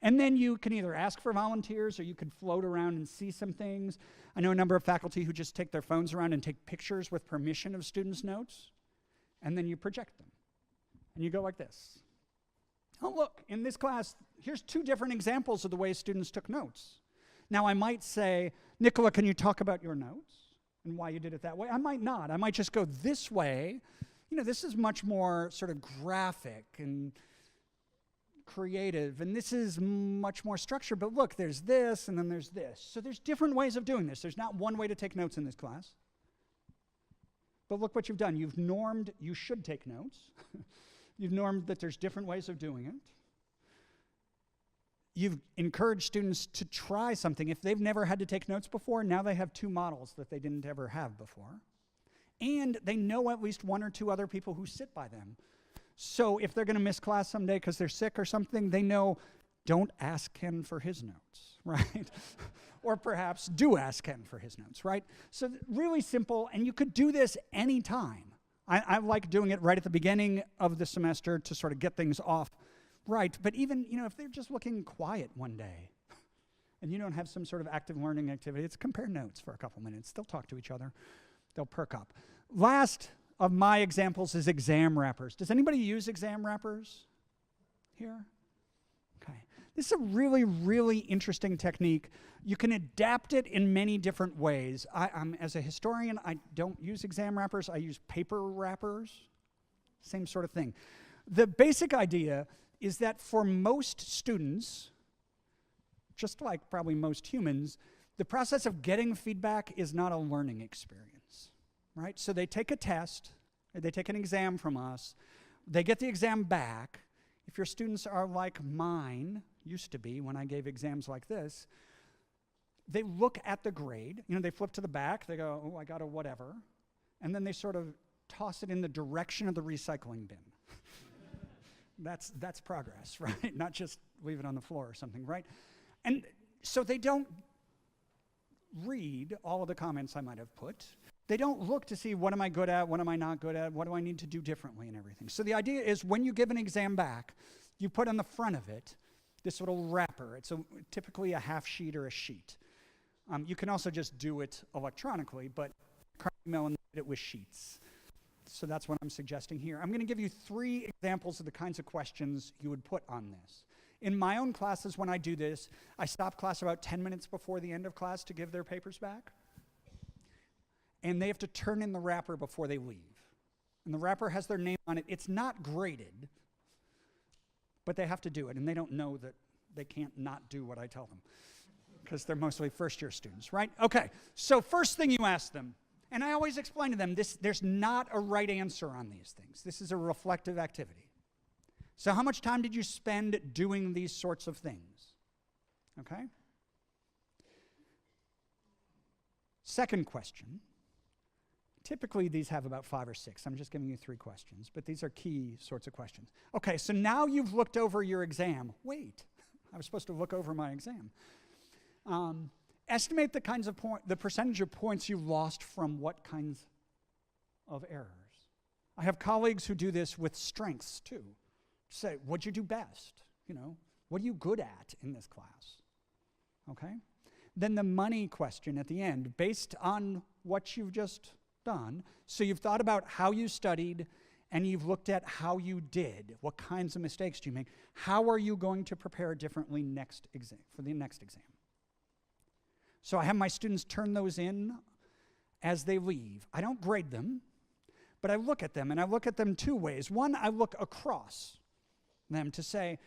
And then you can either ask for volunteers or you can float around and see some things. I know a number of faculty who just take their phones around and take pictures with permission of students' notes, and then you project them. And you go like this. Oh, look, in this class, here's 2 different examples of the way students took notes. Now, I might say, Nicola, can you talk about your notes and why you did it that way? I might not. I might just go this way. You know, this is much more sort of graphic and creative, and this is much more structured, but look, there's this, and then there's this. So there's different ways of doing this. There's not one way to take notes in this class. But look what you've done. You've normed you should take notes. You've normed that there's different ways of doing it. You've encouraged students to try something. If they've never had to take notes before, now they have 2 models that they didn't ever have before. And they know at least 1 or 2 other people who sit by them. So if they're going to miss class someday because they're sick or something, they know, don't ask Ken for his notes, right? Or perhaps do ask Ken for his notes, right? So really simple, and you could do this anytime. I like doing it right at the beginning of the semester to sort of get things off Right, but even, if they're just looking quiet one day and you don't have some sort of active learning activity, it's compare notes for a couple minutes. They'll talk to each other. They'll perk up. Last of my examples is exam wrappers. Does anybody use exam wrappers here? Okay. This is a really, really interesting technique. You can adapt it in many different ways. As a historian, I don't use exam wrappers. I use paper wrappers. Same sort of thing. The basic idea is that for most students, just like probably most humans, the process of getting feedback is not a learning experience, right? So they take a test, they take an exam from us, they get the exam back. If your students are like mine used to be when I gave exams like this, they look at the grade, they flip to the back, they go, oh, I got a whatever, and then they sort of toss it in the direction of the recycling bin. That's progress, right? Not just leave it on the floor or something, right? And so they don't read all of the comments I might have put. They don't look to see what am I good at, what am I not good at, what do I need to do differently and everything. So the idea is when you give an exam back, you put on the front of it this little wrapper. It's typically a half sheet or a sheet. You can also just do it electronically, but Carnegie Mellon did it with sheets. So that's what I'm suggesting here. I'm going to give you 3 examples of the kinds of questions you would put on this. In my own classes, when I do this, I stop class about 10 minutes before the end of class to give their papers back. And they have to turn in the wrapper before they leave. And the wrapper has their name on it. It's not graded, but they have to do it. And they don't know that they can't not do what I tell them because they're mostly first-year students, right? Okay, so first thing you ask them, and I always explain to them, there's not a right answer on these things. This is a reflective activity. So how much time did you spend doing these sorts of things? Okay? Second question. Typically, these have about 5 or 6. I'm just giving you 3 questions, but these are key sorts of questions. Okay, so now you've looked over your exam. Wait, I was supposed to look over my exam. Estimate the percentage of points you lost from what kinds of errors. I have colleagues who do this with strengths too. Say, what'd you do best? What are you good at in this class? Okay? Then the money question at the end, based on what you've just done. So you've thought about how you studied and you've looked at how you did. What kinds of mistakes do you make? How are you going to prepare differently for the next exam? So I have my students turn those in as they leave. I don't grade them, but I look at them, and I look at them 2 ways. One, I look across them to say,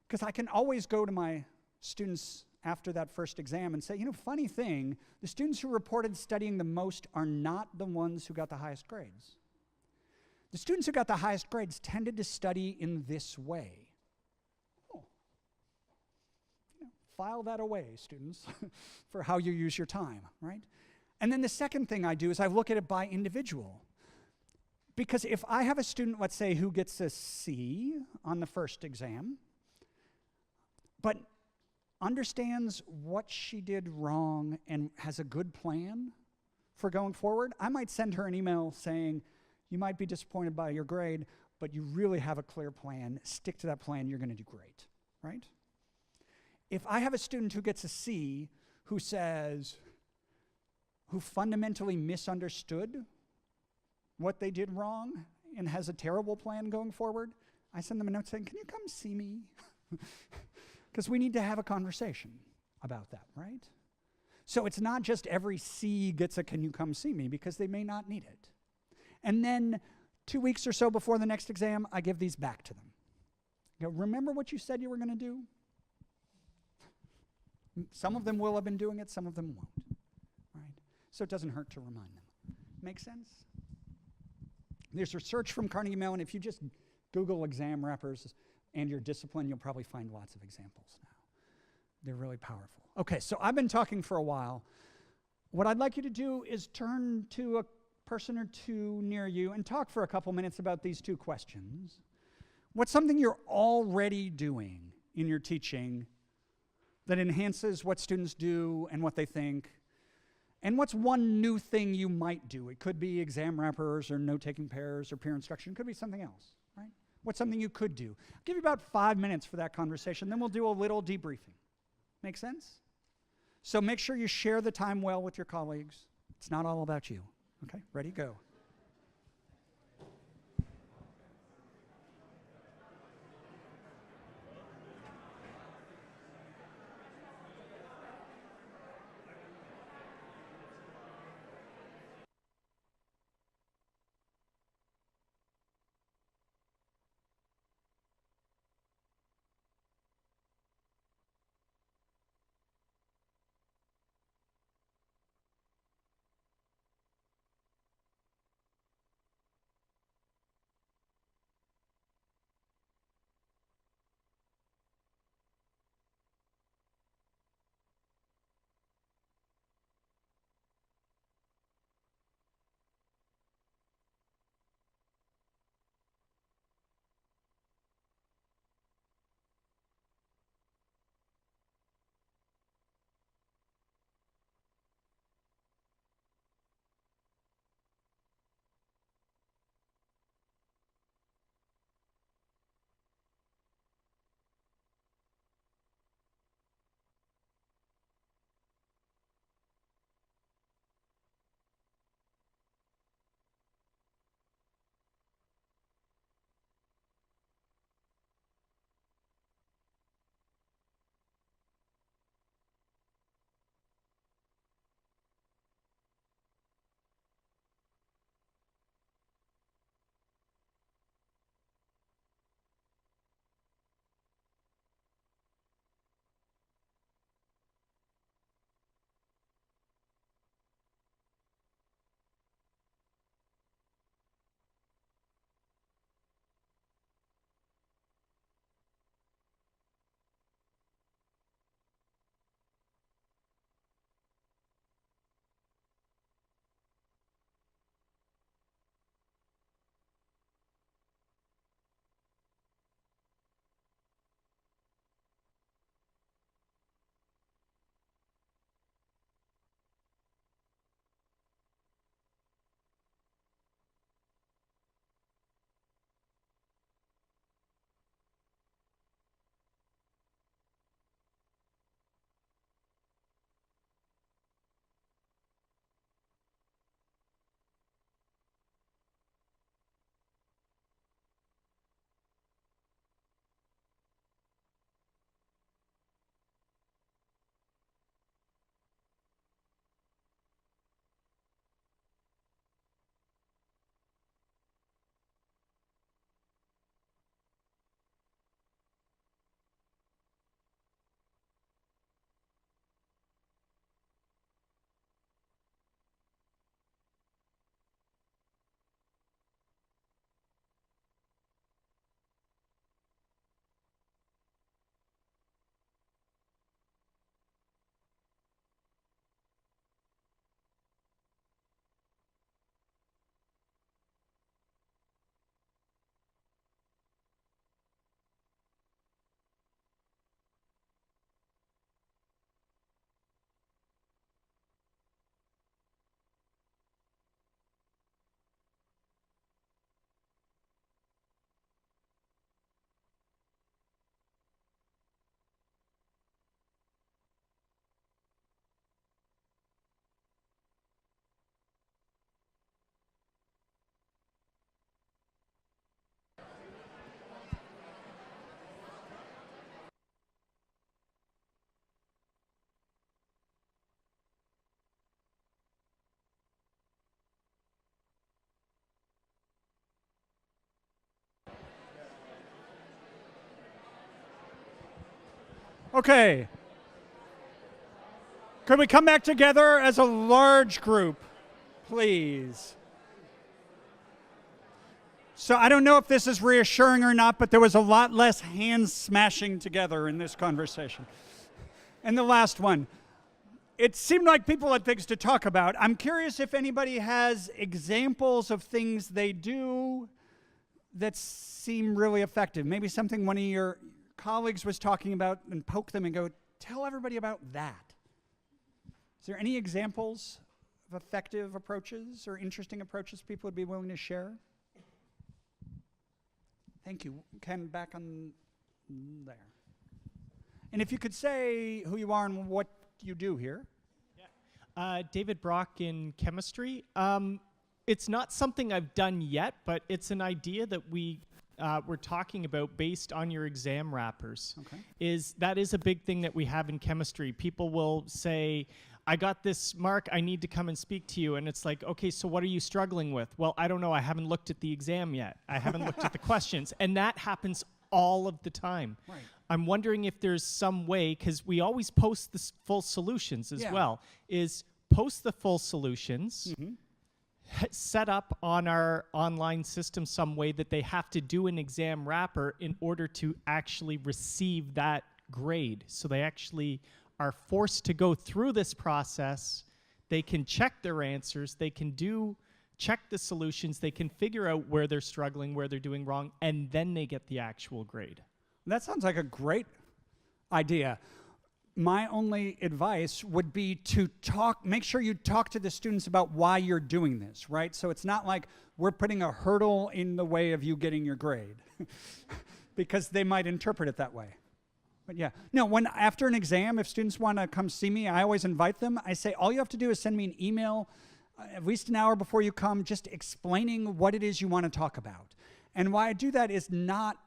because I can always go to my students after that first exam and say, funny thing, the students who reported studying the most are not the ones who got the highest grades. The students who got the highest grades tended to study in this way. File that away, students, for how you use your time, right? And then the second thing I do is I look at it by individual. Because if I have a student, let's say, who gets a C on the first exam, but understands what she did wrong and has a good plan for going forward, I might send her an email saying, you might be disappointed by your grade, but you really have a clear plan. Stick to that plan. You're going to do great, right? If I have a student who gets a C who fundamentally misunderstood what they did wrong and has a terrible plan going forward, I send them a note saying, can you come see me? Because we need to have a conversation about that, right? So it's not just every C gets a can you come see me, because they may not need it. And then 2 weeks or so before the next exam, I give these back to them. I go, remember what you said you were going to do? Some of them will have been doing it, some of them won't, right? So it doesn't hurt to remind them. Make sense? There's research from Carnegie Mellon. If you just Google exam wrappers and your discipline, you'll probably find lots of examples now. They're really powerful. Okay, so I've been talking for a while. What I'd like you to do is turn to a person or two near you and talk for a couple minutes about these 2 questions. What's something you're already doing in your teaching that enhances what students do and what they think? And what's one new thing you might do? It could be exam wrappers or note-taking pairs or peer instruction. It could be something else, right? What's something you could do? I'll give you about 5 minutes for that conversation, then we'll do a little debriefing. Make sense? So make sure you share the time well with your colleagues. It's not all about you. Okay, ready, go. Okay. Could we come back together as a large group, please? So I don't know if this is reassuring or not, but there was a lot less hands smashing together in this conversation. And the last one. It seemed like people had things to talk about. I'm curious if anybody has examples of things they do that seem really effective. Maybe something one of your colleagues was talking about and poke them and go, tell everybody about that. Is there any examples of effective approaches or interesting approaches people would be willing to share? Thank you. Ken, back on there. And if you could say who you are and what you do here. David Brock in chemistry. It's not something I've done yet, but it's an idea that we're talking about based on your exam wrappers. Okay. That is a big thing that we have in chemistry. People will say, I got this mark, I need to come and speak to you. And it's like, okay, so what are you struggling with? Well, I don't know, I haven't looked at the exam yet. I haven't looked at the questions. And that happens all of the time. Right. I'm wondering if there's some way, because we always post the full solutions as well, is post the full solutions, set up on our online system some way that they have to do an exam wrapper in order to actually receive that grade. So they actually are forced to go through this process. They can check their answers. They can check the solutions. They can figure out where they're struggling, where they're doing wrong, and then they get the actual grade. That sounds like a great idea. My only advice would be to make sure you talk to the students about why you're doing this, right? So it's not like we're putting a hurdle in the way of you getting your grade because they might interpret it that way. But yeah, no, after an exam, if students want to come see me, I always invite them. I say, all you have to do is send me an email at least an hour before you come, just explaining what it is you want to talk about. And why I do that is not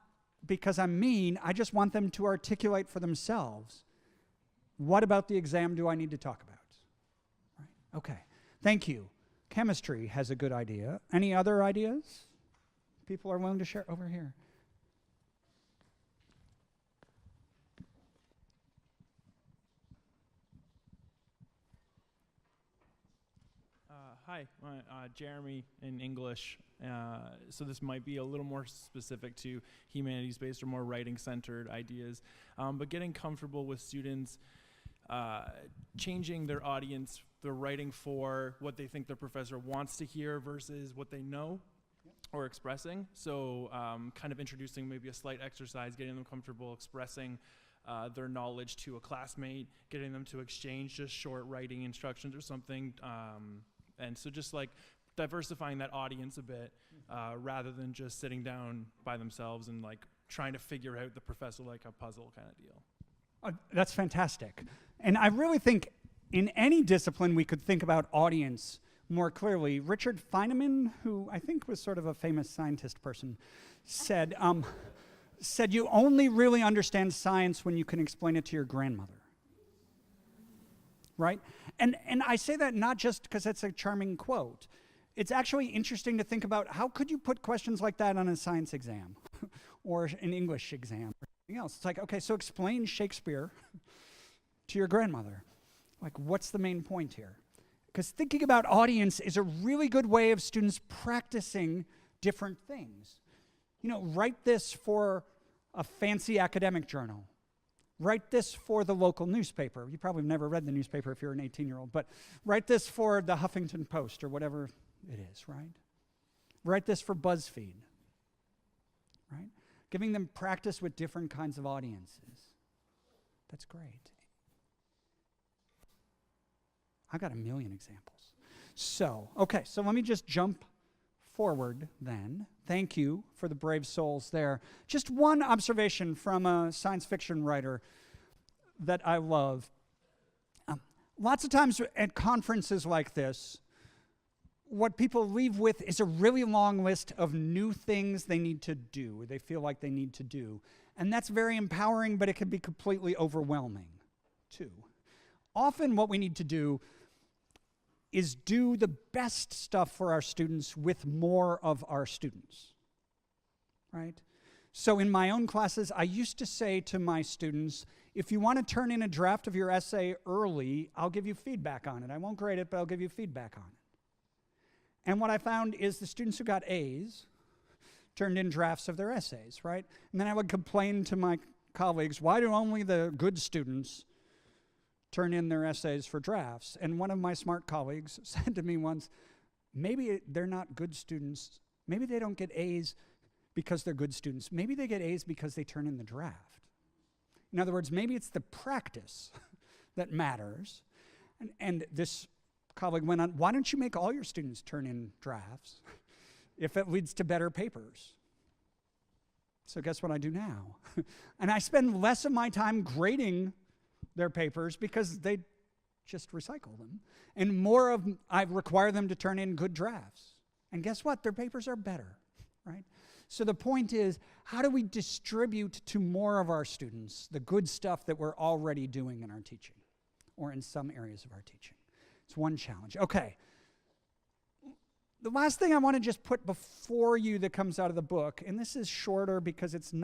because I'm mean. I just want them to articulate for themselves. What about the exam do I need to talk about? Right. Okay. Thank you. Chemistry has a good idea. Any other ideas people are willing to share? Over here. Hi, Jeremy in English. So this might be a little more specific to humanities-based or more writing-centered ideas, but getting comfortable with students changing their audience, their writing for what they think their professor wants to hear versus what they know or expressing. So kind of introducing maybe a slight exercise, getting them comfortable expressing their knowledge to a classmate, getting them to exchange just short writing instructions or something. And so just like diversifying that audience a bit rather than just sitting down by themselves and like trying to figure out the professor like a puzzle kind of deal. That's fantastic. And I really think in any discipline we could think about audience more clearly. Richard Feynman, who I think was sort of a famous scientist person, said you only really understand science when you can explain it to your grandmother. Right? And I say that not just because it's a charming quote. It's actually interesting to think about how could you put questions like that on a science exam or an English exam or something else. It's like, okay, so explain Shakespeare to your grandmother. Like, what's the main point here? Because thinking about audience is a really good way of students practicing different things. You know, write this for a fancy academic journal. Write this for the local newspaper. You probably have never read the newspaper if you're an 18-year-old, but write this for the Huffington Post or whatever it is, right? Write this for BuzzFeed, right? Giving them practice with different kinds of audiences. That's great. I got a million examples. So let me just jump forward then. Thank you for the brave souls there. Just one observation from a science fiction writer that I love. Lots of times at conferences like this, what people leave with is a really long list of new things they need to do, or they feel like they need to do. And that's very empowering, but it can be completely overwhelming, too. Often what we need to do is do the best stuff for our students with more of our students, right? So in my own classes, I used to say to my students, if you want to turn in a draft of your essay early, I'll give you feedback on it. I won't grade it, but I'll give you feedback on it. And what I found is the students who got A's turned in drafts of their essays, right? And then I would complain to my colleagues, why do only the good students turn in their essays for drafts? And one of my smart colleagues said to me once, maybe they're not good students. Maybe they don't get A's because they're good students. Maybe they get A's because they turn in the draft. In other words, maybe it's the practice that matters. And this colleague went on, why don't you make all your students turn in drafts if it leads to better papers? So guess what I do now? And I spend less of my time grading their papers because they just recycle them. And more of I require them to turn in good drafts. And guess what? Their papers are better, right? So the point is, how do we distribute to more of our students the good stuff that we're already doing in our teaching or in some areas of our teaching? It's one challenge. Okay. The last thing I want to just put before you that comes out of the book, and this is shorter because it's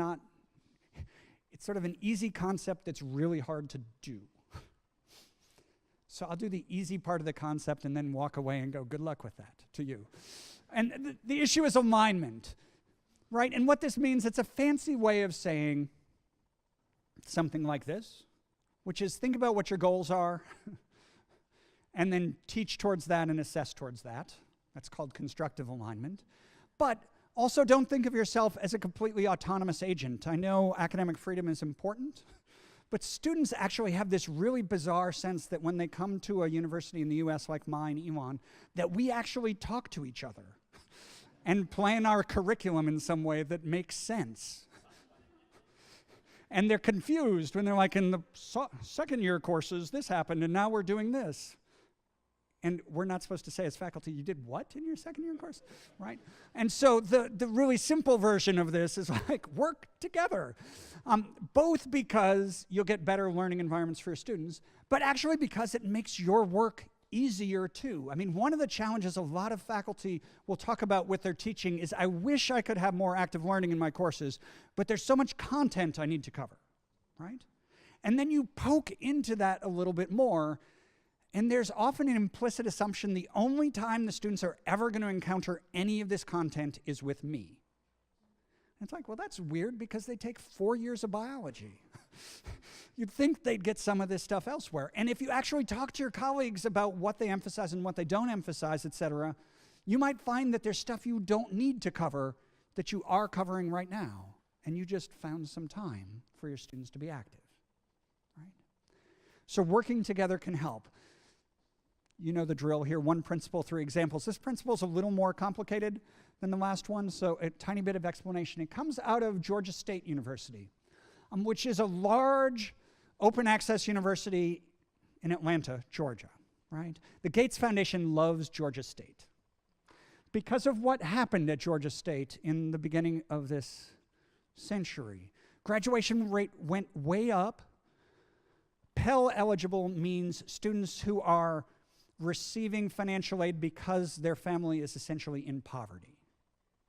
sort of an easy concept that's really hard to do. So I'll do the easy part of the concept and then walk away and go, good luck with that to you. And the issue is alignment, right? And what this means, it's a fancy way of saying something like this, which is think about what your goals are and then teach towards that and assess towards that. That's called constructive alignment. But also don't think of yourself as a completely autonomous agent. I know academic freedom is important, but students actually have this really bizarre sense that when they come to a university in the US like mine, Elon, that we actually talk to each other and plan our curriculum in some way that makes sense. And they're confused when they're like, in the second year courses, this happened, and now we're doing this. And we're not supposed to say as faculty, you did what in your second year course, right? And so the really simple version of this is like, work together. Both because you'll get better learning environments for your students, but actually because it makes your work easier too. I mean, one of the challenges a lot of faculty will talk about with their teaching is, I wish I could have more active learning in my courses, but there's so much content I need to cover, right? And then you poke into that a little bit more, and there's often an implicit assumption the only time the students are ever going to encounter any of this content is with me. And it's like, well, that's weird because they take 4 years of biology. You'd think they'd get some of this stuff elsewhere. And if you actually talk to your colleagues about what they emphasize and what they don't emphasize, et cetera, you might find that there's stuff you don't need to cover that you are covering right now. And you just found some time for your students to be active, right? So working together can help. You know the drill here, 1 principle, 3 examples. This principle is a little more complicated than the last one, so a tiny bit of explanation. It comes out of Georgia State University, which is a large open access university in Atlanta, Georgia, right? The Gates Foundation loves Georgia State because of what happened at Georgia State in the beginning of this century. Graduation rate went way up. Pell eligible means students who are receiving financial aid because their family is essentially in poverty,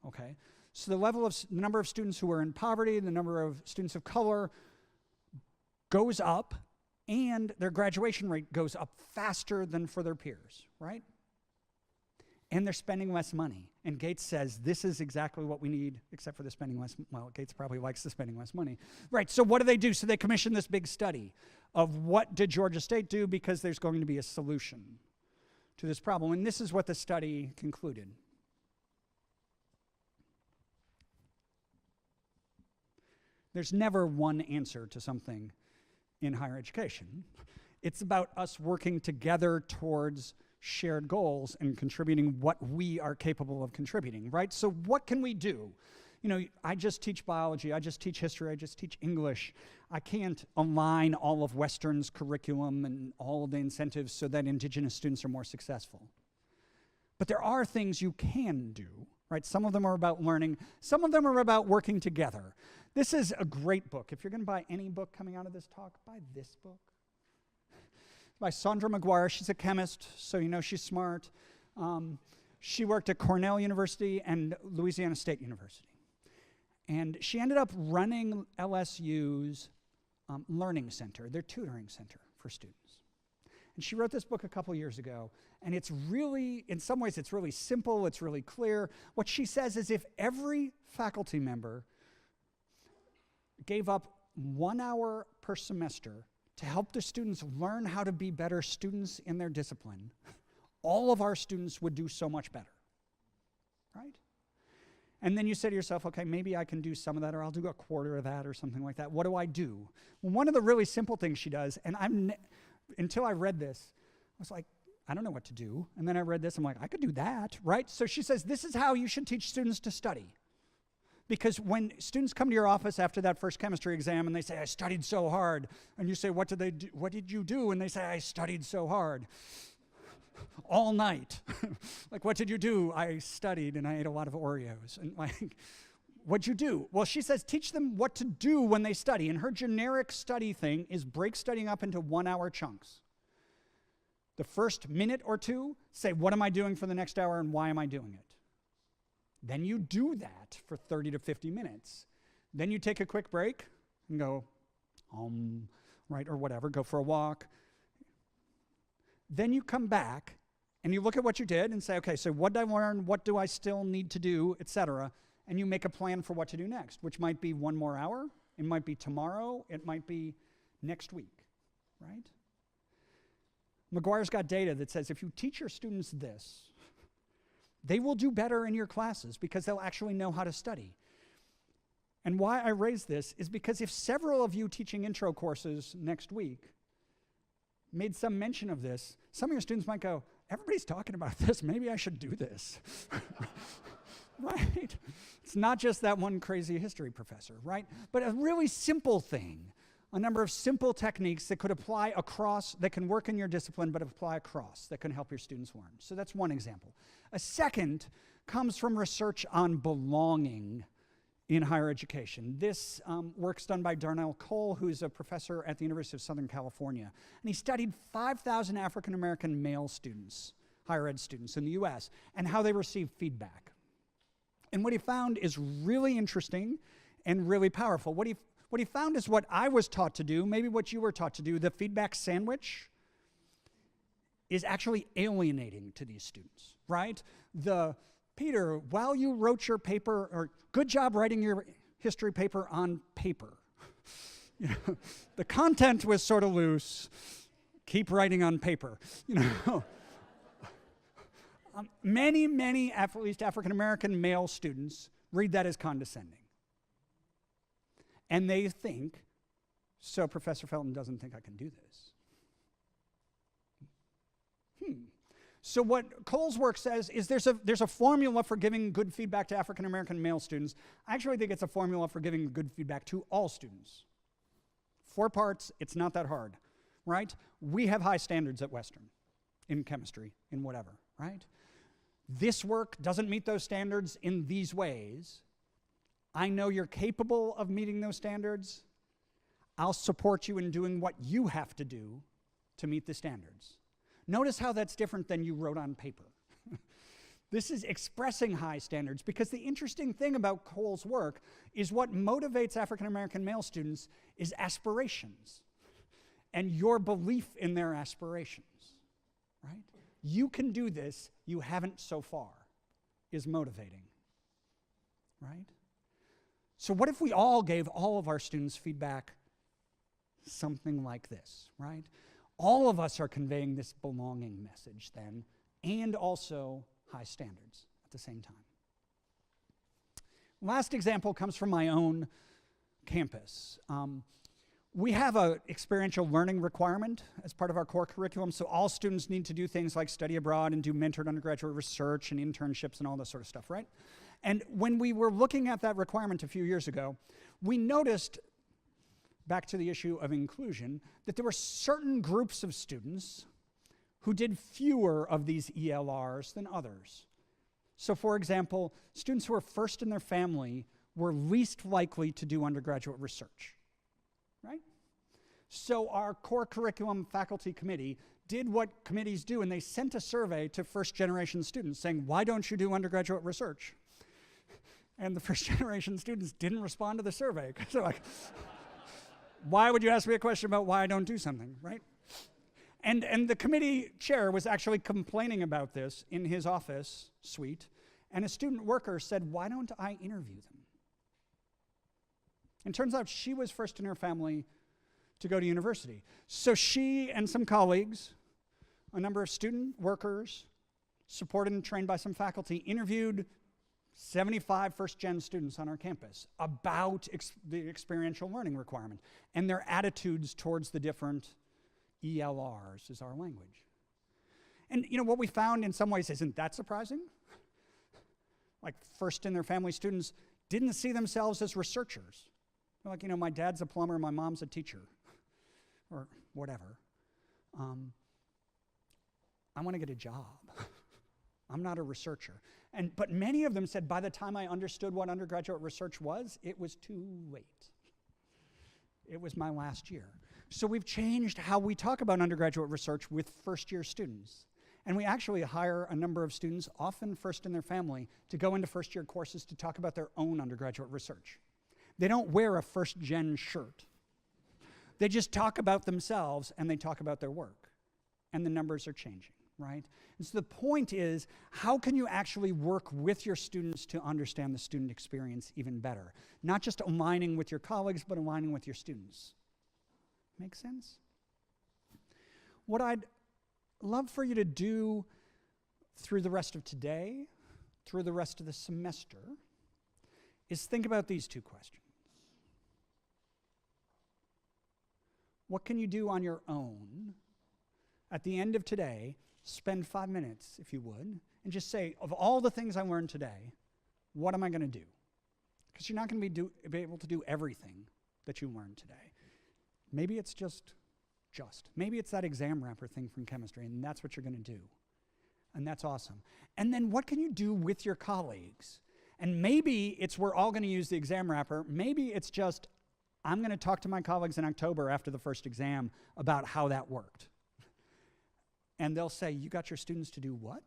okay? So the number of students who are in poverty, the number of students of color goes up, and their graduation rate goes up faster than for their peers, right? And they're spending less money. And Gates says, this is exactly what we need, except for the spending less, well, Gates probably likes the spending less money. Right, so what do? So they commissioned this big study of what did Georgia State do, because there's going to be a solution to this problem. And this is what the study concluded. There's never one answer to something in higher education. It's about us working together towards shared goals and contributing what we are capable of contributing, right? So what can we do? You know, I just teach biology, I just teach history, I just teach English. I can't align all of Western's curriculum and all of the incentives so that indigenous students are more successful. But there are things you can do, right? Some of them are about learning, some of them are about working together. This is a great book. If you're going to buy any book coming out of this talk, buy this book. By Sandra McGuire. She's a chemist, so you know she's smart. She worked at Cornell University and Louisiana State University. And she ended up running LSU's learning center, their tutoring center for students. And she wrote this book a couple years ago, and it's really, in some ways, it's really simple, it's really clear. What she says is if every faculty member gave up 1 hour per semester to help the students learn how to be better students in their discipline, all of our students would do so much better, right? And then you say to yourself, okay, maybe I can do some of that, or I'll do a quarter of that, or something like that. What do I do? Well, one of the really simple things she does, and until I read this, I was like, I don't know what to do. And then I read this, I'm like, I could do that, right? So she says, this is how you should teach students to study. Because when students come to your office after that first chemistry exam and they say, I studied so hard, and you say, what did you do? And they say, I studied so hard. All night. Like, what did you do? I studied and I ate a lot of Oreos. And like, what'd you do? Well, she says, teach them what to do when they study. And her generic study thing is break studying up into 1-hour chunks. The first minute or two, say, what am I doing for the next hour and why am I doing it? Then you do that for 30 to 50 minutes. Then you take a quick break and go, right, or whatever, go for a walk. Then you come back and you look at what you did and say, okay, so what did I learn? What do I still need to do, etc. And you make a plan for what to do next, which might be 1 more hour. It might be tomorrow. It might be next week, right? McGuire's got data that says if you teach your students this, they will do better in your classes because they'll actually know how to study. And why I raise this is because if several of you teaching intro courses next week made some mention of this, some of your students might go, everybody's talking about this, maybe I should do this. Right? It's not just that one crazy history professor, right? But a really simple thing, a number of simple techniques that could apply across, that can work in your discipline, but apply across, that can help your students learn. So that's one example. A second comes from research on belonging in higher education. This work's done by Darnell Cole, who's a professor at the University of Southern California. And he studied 5,000 African-American male students, higher ed students in the US, and how they receive feedback. And what he found is really interesting and really powerful. What he found is what I was taught to do, maybe what you were taught to do, the feedback sandwich is actually alienating to these students, right? Peter, while you wrote your paper, or good job writing your history paper on paper. You know, the content was sort of loose. Keep writing on paper. You know, many, at least African-American male students read that as condescending. And they think, so Professor Felten doesn't think I can do this. So what Cole's work says is there's a formula for giving good feedback to African-American male students. I actually think it's a formula for giving good feedback to all students. 4 parts, it's not that hard, right? We have high standards at Western in chemistry, in whatever, right? This work doesn't meet those standards in these ways. I know you're capable of meeting those standards. I'll support you in doing what you have to do to meet the standards. Notice how that's different than you wrote on paper. This is expressing high standards, because the interesting thing about Cole's work is what motivates African-American male students is aspirations and your belief in their aspirations, right? You can do this, you haven't so far, is motivating, right? So what if we all gave all of our students feedback something like this, right? All of us are conveying this belonging message then, and also high standards at the same time. Last example comes from my own campus. We have an experiential learning requirement as part of our core curriculum, so all students need to do things like study abroad and do mentored undergraduate research and internships and all this sort of stuff, right? And when we were looking at that requirement a few years ago, we noticed, back to the issue of inclusion, that there were certain groups of students who did fewer of these ELRs than others. So for example, students who were first in their family were least likely to do undergraduate research, right? So our core curriculum faculty committee did what committees do, and they sent a survey to first-generation students saying, why don't you do undergraduate research? And the first-generation students didn't respond to the survey, because they're like, why would you ask me a question about why I don't do something, right? And the committee chair was actually complaining about this in his office suite, and a student worker said, why don't I interview them? And turns out she was first in her family to go to university. So she and some colleagues, a number of student workers, supported and trained by some faculty, interviewed 75 first-gen students on our campus about the experiential learning requirement and their attitudes towards the different ELRs, is our language. And you know, what we found in some ways isn't that surprising. Like first in their family students didn't see themselves as researchers. They're like, my dad's a plumber, my mom's a teacher, or whatever. I want to get a job. I'm not a researcher. But many of them said, by the time I understood what undergraduate research was, it was too late. It was my last year. So we've changed how we talk about undergraduate research with first-year students. And we actually hire a number of students, often first in their family, to go into first-year courses to talk about their own undergraduate research. They don't wear a first-gen shirt. They just talk about themselves, and they talk about their work. And the numbers are changing, right? And so the point is, how can you actually work with your students to understand the student experience even better? Not just aligning with your colleagues, but aligning with your students. Make sense? What I'd love for you to do through the rest of today, through the rest of the semester, is think about these two questions. What can you do on your own? At the end of today, spend 5 minutes, if you would, and just say, of all the things I learned today, what am I going to do? Because you're not going to be able to do everything that you learned today. Maybe it's just. Maybe it's that exam wrapper thing from chemistry, and that's what you're going to do. And that's awesome. And then what can you do with your colleagues? And maybe it's we're all going to use the exam wrapper. Maybe it's just I'm going to talk to my colleagues in October after the first exam about how that worked. And they'll say, you got your students to do what?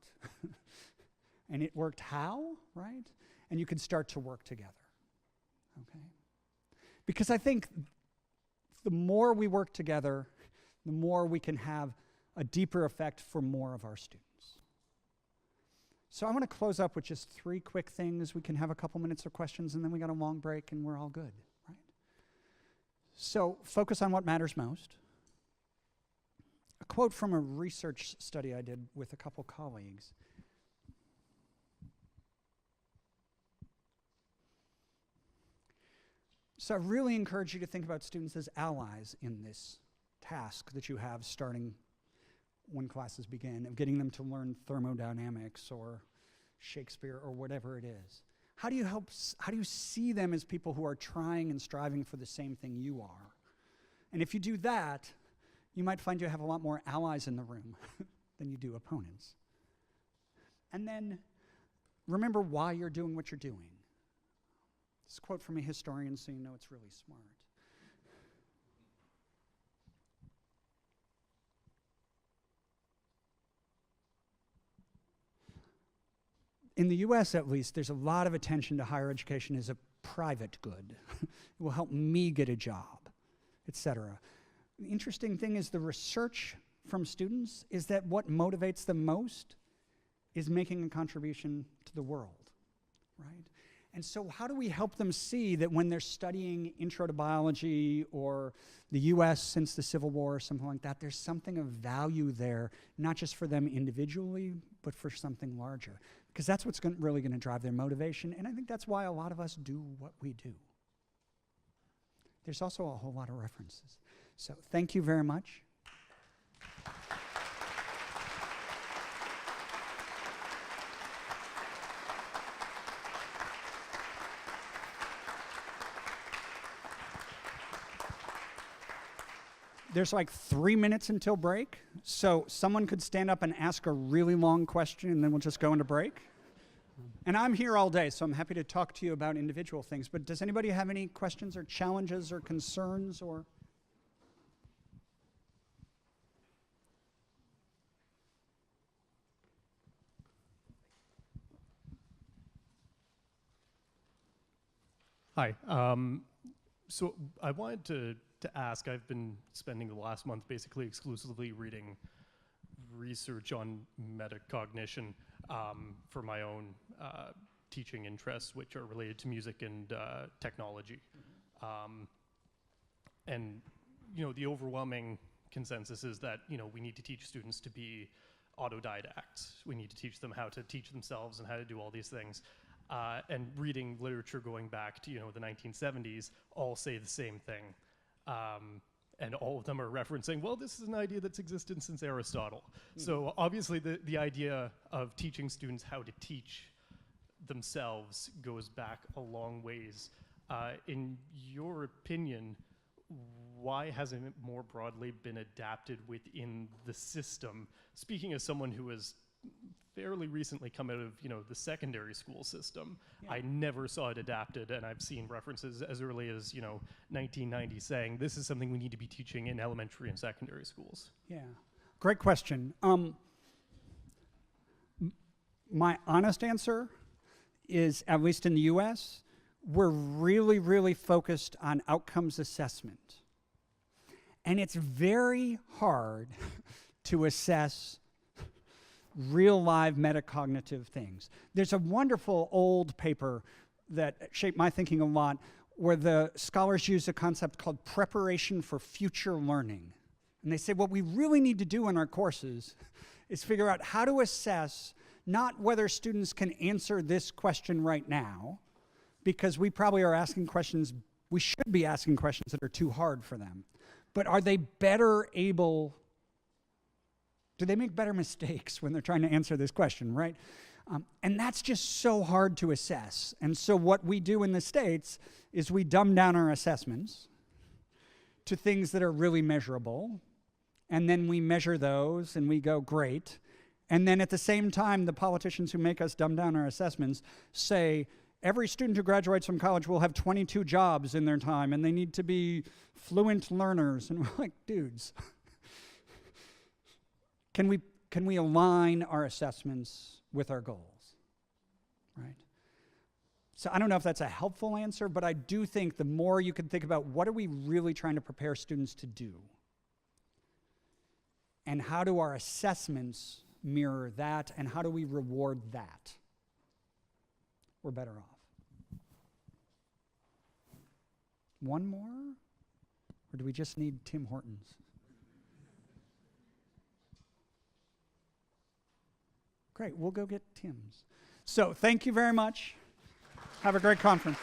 And it worked how, right? And you can start to work together, okay? Because I think the more we work together, the more we can have a deeper effect for more of our students. So I want to close up with just 3 quick things. We can have a couple minutes of questions, and then we got a long break, and we're all good, right? So focus on what matters most. A quote from a research study I did with a couple colleagues. So I really encourage you to think about students as allies in this task that you have starting when classes begin, of getting them to learn thermodynamics or Shakespeare or whatever it is. How do you see them as people who are trying and striving for the same thing you are? And if you do that, you might find you have a lot more allies in the room than you do opponents. And then remember why you're doing what you're doing. This quote from a historian, so you know it's really smart. In the US, at least, there's a lot of attention to higher education as a private good. It will help me get a job, etc. The interesting thing is the research from students is that what motivates them most is making a contribution to the world, right? And so how do we help them see that when they're studying intro to biology or the US since the Civil War or something like that, there's something of value there, not just for them individually, but for something larger? Because that's what's really going to drive their motivation, and I think that's why a lot of us do what we do. There's also a whole lot of references. So thank you very much. There's like 3 minutes until break, so someone could stand up and ask a really long question, and then we'll just go into break. And I'm here all day, so I'm happy to talk to you about individual things, but does anybody have any questions or challenges or concerns or? Hi. So I wanted to ask, I've been spending the last month basically exclusively reading research on metacognition for my own teaching interests, which are related to music and technology. And the overwhelming consensus is that we need to teach students to be autodidacts. We need to teach them how to teach themselves and how to do all these things. And reading literature going back to the 1970s all say the same thing. And all of them are referencing, well, this is an idea that's existed since Aristotle. So obviously the idea of teaching students how to teach themselves goes back a long ways. In your opinion, why hasn't it more broadly been adapted within the system? Speaking as someone who has fairly recently come out of, the secondary school system, I never saw it adapted, and I've seen references as early as, 1990 saying this is something we need to be teaching in elementary and secondary schools. Yeah, great question. My honest answer is, at least in the US, we're really, really focused on outcomes assessment. And it's very hard to assess real live metacognitive things. There's a wonderful old paper that shaped my thinking a lot where the scholars use a concept called preparation for future learning. And they say what we really need to do in our courses is figure out how to assess not whether students can answer this question right now, because we probably are asking questions, we should be asking questions that are too hard for them, but are they better able, do they make better mistakes when they're trying to answer this question, right? And that's just so hard to assess. And so what we do in the States is we dumb down our assessments to things that are really measurable, and then we measure those and we go, great. And then at the same time, the politicians who make us dumb down our assessments say, every student who graduates from college will have 22 jobs in their time, and they need to be fluent learners. And we're like, dudes, can we align our assessments with our goals, right? So I don't know if that's a helpful answer, but I do think the more you can think about what are we really trying to prepare students to do, and how do our assessments mirror that, and how do we reward that, we're better off. One more? Or do we just need Tim Hortons? Great, we'll go get Tim's. So thank you very much. Have a great conference.